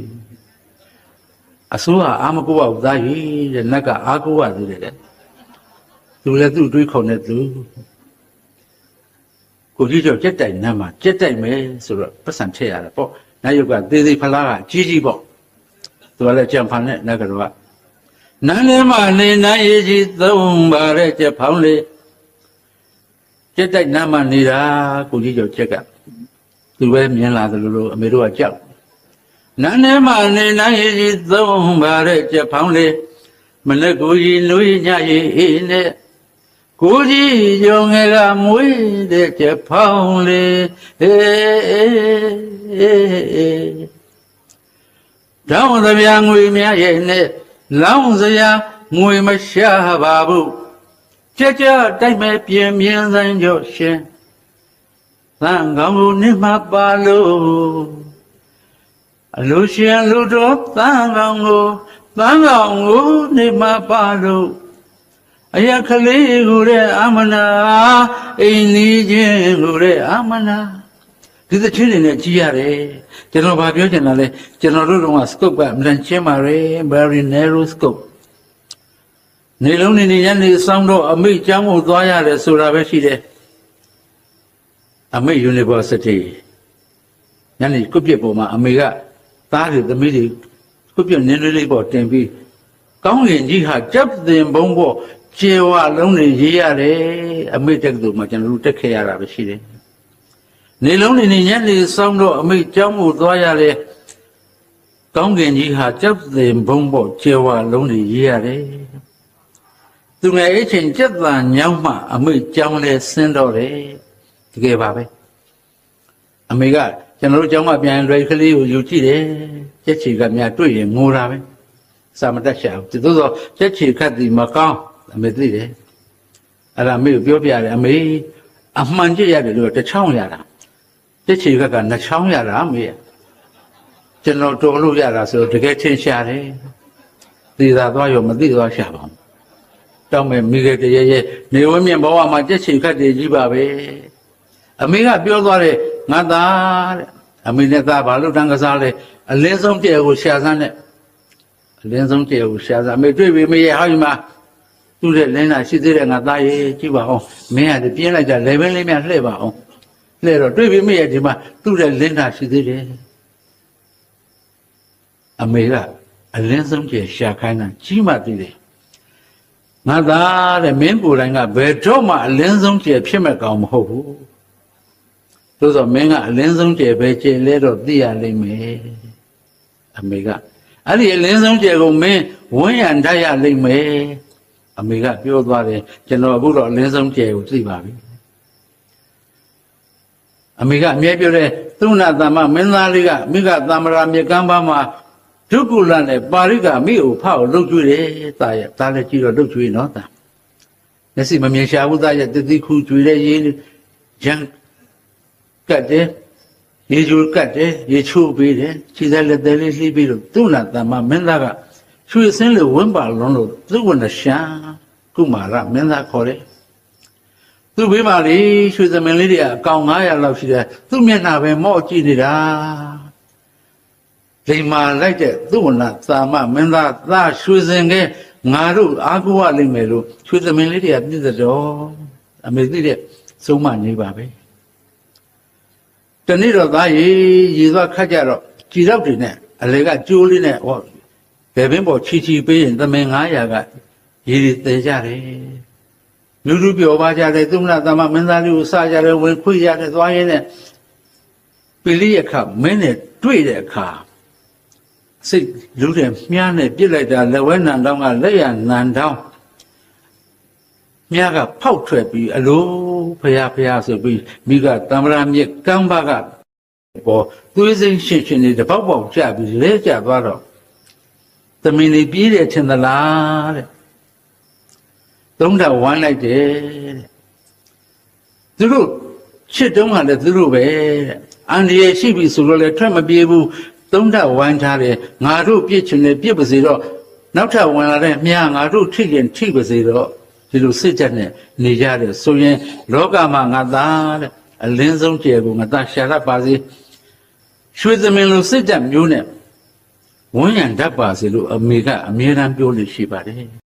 အစိုးရအာမကိုကသားရဲ့တဲ့နတ်ကအာကိုကသေးတယ်သူလည်းသူ့တွေးခေါ်နေသူကိုကြီးကျော်ကြက်တိုက်နတ်မှာကြက်တိုက်မယ်ဆိုတော့ပတ်စံထည့်ရတာပေါ့နတ်ရုပ်ကသေးသေးဖလားကကြီးပေါ့သူကလည်းကြံဖန်နဲ့နတ်ကတော့နန်းလေးမနေနိုင်ရည်သုံးပါတဲ့ချက်ဖောင်းလေးကြက်တိုက်နန်းမနေတာကိုကြီးကျော်ကြက်ကသူပဲမြင်လာတယ်လို့အမေတို့ကကြောက်နန်းလေးမနေနိုင်ရည်သုံးပါတဲ့ချက်ဖောင်းလေးမနေ့ကိုကြီးနွေးညရေးအေးနဲ့ကိုကြီးကျော်ငယ်ကမွေးတဲ့ချက်ဖောင်းလေးတောင်းသဗျာငွေများရဲ့နဲ့လောင်းစရာငွေမရှာပါဘူးကြကြတိုက်မဲ့ပြင်းပြင်းဆိုင်ကြောရှင်သံကောင်းကိုနေမပါလို့အလိုရှင်လူတော်သံကောင်းကိုနေမပါလို့အရကလေးကိုတဲ့အမနာအိမ်နီးချင်းကိုတဲ့အမနာဒီသချင်းတွေနဲ့ကြည်ရတယ်ကျွန်တော်ဗာပြောချင်တာလဲကျွန်တော်တို့က scope ကအမှန်ချင်းပါရယ် very narrow scope နေလုံးနေညနေစောင်းတော့အမိကျောင်းကိုသွားရတယ်ဆိုတာပဲရှိတယ်အမိ University ညနေကုပြစ်ပေါ်မှာအမေကသားတွေသမီးတွေကုပြစ်နင်းလေးပေါ်တင်ပြီးကောင်းကင်ကြီးဟာကြပ်တင်ဘုံပေါ်ကျေဝလုံးတွေရေးရတယ်အမိတက်သူမှာကျွန်တော်တို့တက်ခဲ့ရတာပဲရှိတယ်နေလုံးနေညနေစောင်းတော့အမိကျောင်းကိုသွားရတယ်ကောင်းကင်ကြီးဟာကြောက်စင်ဘုံပေါ်ကျေဝလုံးတွေရေးရတယ်သူငယ်အချင်းစက်တန်ညောင်းမှအမိကျောင်းလဲဆင်းတော့တယ်တကယ်ပါပဲအမေကကျွန်တော်တို့ကျောင်းကပြန်လွယ်ကလေးကိုယူကြည့်တယ်ကြက်ချီကများတွေ့ရင်ငိုတာပဲစာမတတ်ရှာဘူးသို့သောကြက်ချီခတ်ဒီမကောင်းအမေသိတယ်အဲ့ဒါအမေကိုပြောပြတယ်အမေအမှန်ကြည့်ရတယ်လို့တစ်ချောင်းရတာတစ်ချီကနှစ်ချောင်းရတာအမေကျွန်တော်တော်လို့ရတာဆိုတကယ်ချင်းရှာတယ်သိသာသွားရောမသိသွားရှာပါဘူးတောင်းမဲ့မိခဲ့တည်းရဲ့နေဝင်းမြင့်ဘဝမှာတစ်ချီခတ်တယ်ကြီးပါပဲအမေကပြောသွားတယ်ငါသားတဲ့အမေနဲ့သားဘာလို့တန်းကစားလဲအလင်းဆုံးတည့်ကိုရှာစမ်းနဲ့အလင်းဆုံးတည့်ကိုရှာစမ်းအမေတွေ့ပြီမရဲ့ဟောဒီမှာသူ့ရဲ့လင်းတာရှိသေးတယ်ငါသားရဲ့ကြည့်ပါအောင်မင်းကပြင်းလိုက်တာလေဘင်းလေးများလှည့်ပါအောင်လှည့်တော့တွေ့ပြီမရဲ့ဒီမှာသူ့ရဲ့လင်းတာရှိသေးတယ်အမေကအလင်းဆုံးတည့်ရှာခိုင်းတာကြီးမှသိတယ်ငါသားတဲ့မင်းကိုယ်တိုင်ကဘယ်တော့မှအလင်းဆုံးတည့်ဖြစ်မဲ့ကောင်မဟုတ်ဘူးသို့သောမင်းကအလင်းဆုံးတည့်ပဲကျင်လဲတော့သိရလိမ့်မယ်အမေကအဲ့ဒီအလင်းဆုံးတည့်ကိုမင်းဝန်းရံတတ်ရလိမ့်မယ်အမေကပြောသွားတယ်ကျွန်တော်အခုတော့အလင်းဆုံးတည့်ကိုသိပါပြီအမေကအမြဲပြောတယ်သုဏသမ္မမင်းသားလေးကမိကသံမရာမြေကမ်းပါမှာဒုက္ကုလနဲ့ပါရိကမိကိုဖောက်လှုပ်ကျွေးတယ်သားရဲ့သားလည်းကြည့်တော့လှုပ်ကျွေးနော်သားမျက်စိမမြင်ရှာဘူးသားရဲ့တတိခုကျွေးတဲ့ရေးရန်ကတ်တယ်ရေချိုးကတ်တယ်ရေချိုးပေးတယ်ခြေသားလက်သေးလေးလှီးပြီးတော့သုဏသမ္မမင်းသားကချ ရွှေစင်းလိုဝင်းပါလုံးလို့သူ့ဝဏရှာကုမာရမင်းသားခေါ်တယ်သူ့ဘေးမှာလေရွှေသမင်လေးတွေကအကောင်900လောက်ရှိတယ်သူ့မျက်နှာပဲမော့ကြည့်နေတာလိမ္မာလိုက်တဲ့သူ့ဝဏသာမမင်းသားသာရွှေစင်ကငါတို့အားကိုးရလိမ့်မယ်လို့ရွှေသမင်လေးတွေကပြည့်တဲ့တော်အမေသိတဲ့ဆုံးမနေပါပဲတနေ့တော့သားရေသွားခတ်ကြတော့ကြည်တော့တွေနဲ့အလေကကျိုးလေးနဲ့ဟောဘယ်ပင်ပေါ်ချီပေးရင်သမင်900ကရေတွေတည်ကြတယ်လူလူပြောပါကြတယ်သုမနာသမမင်းသားလေးကိုစကြတယ်ဝင်ခွေရတယ်သွားရင်းနဲ့ပိလိယခမင်းနဲ့တွေ့တဲ့အခါစိတ်လူတဲ့မြားနဲ့ပြစ်လိုက်တာလက်ဝဲနံတောင်းကလက်ရနံတောင်းမြားကဖောက်ထွက်ပြီးအလိုဖယားဆိုပြီးမိကတမ္ပရာမြစ်ကမ်းပါကပေါ်သွေးစိမ့်ရှင်းနေတပေါက်ပေါက်ကျပြီးလဲကျသွားတော့သမင်လေးပြေးတယ်ထင်သလားတဲ့သုံးထဝမ်းလိုက်တယ်တဲ့သူတို့ချစ်တုံးကလည်းသူတို့ပဲတဲ့အန္တရာယ်ရှိပြီဆိုတော့လည်းထွက်မပြေးဘူးသုံးထဝမ်းထားတယ်ငါတို့ပြစ်ချင်တယ်ပြစ်ပါစေတော့နောက်ထပ်ဝင်လာတဲ့မြားငါတို့ထိရင်ထိပါစေတော့ဒီလိုစစ်ချက်နဲ့နေကြတယ်ဆိုရင်လောကမှာငါသားတဲ့အလင်းဆုံးကျယ်ကိုငါသားရှာရပါစေရွှေသမင်လိုစစ်ချက်မျိုးနဲ့ဝန်းရံတတ်ပါစေလို့အမေကအမြဲတမ်းပြောလို့ရှိပါတယ်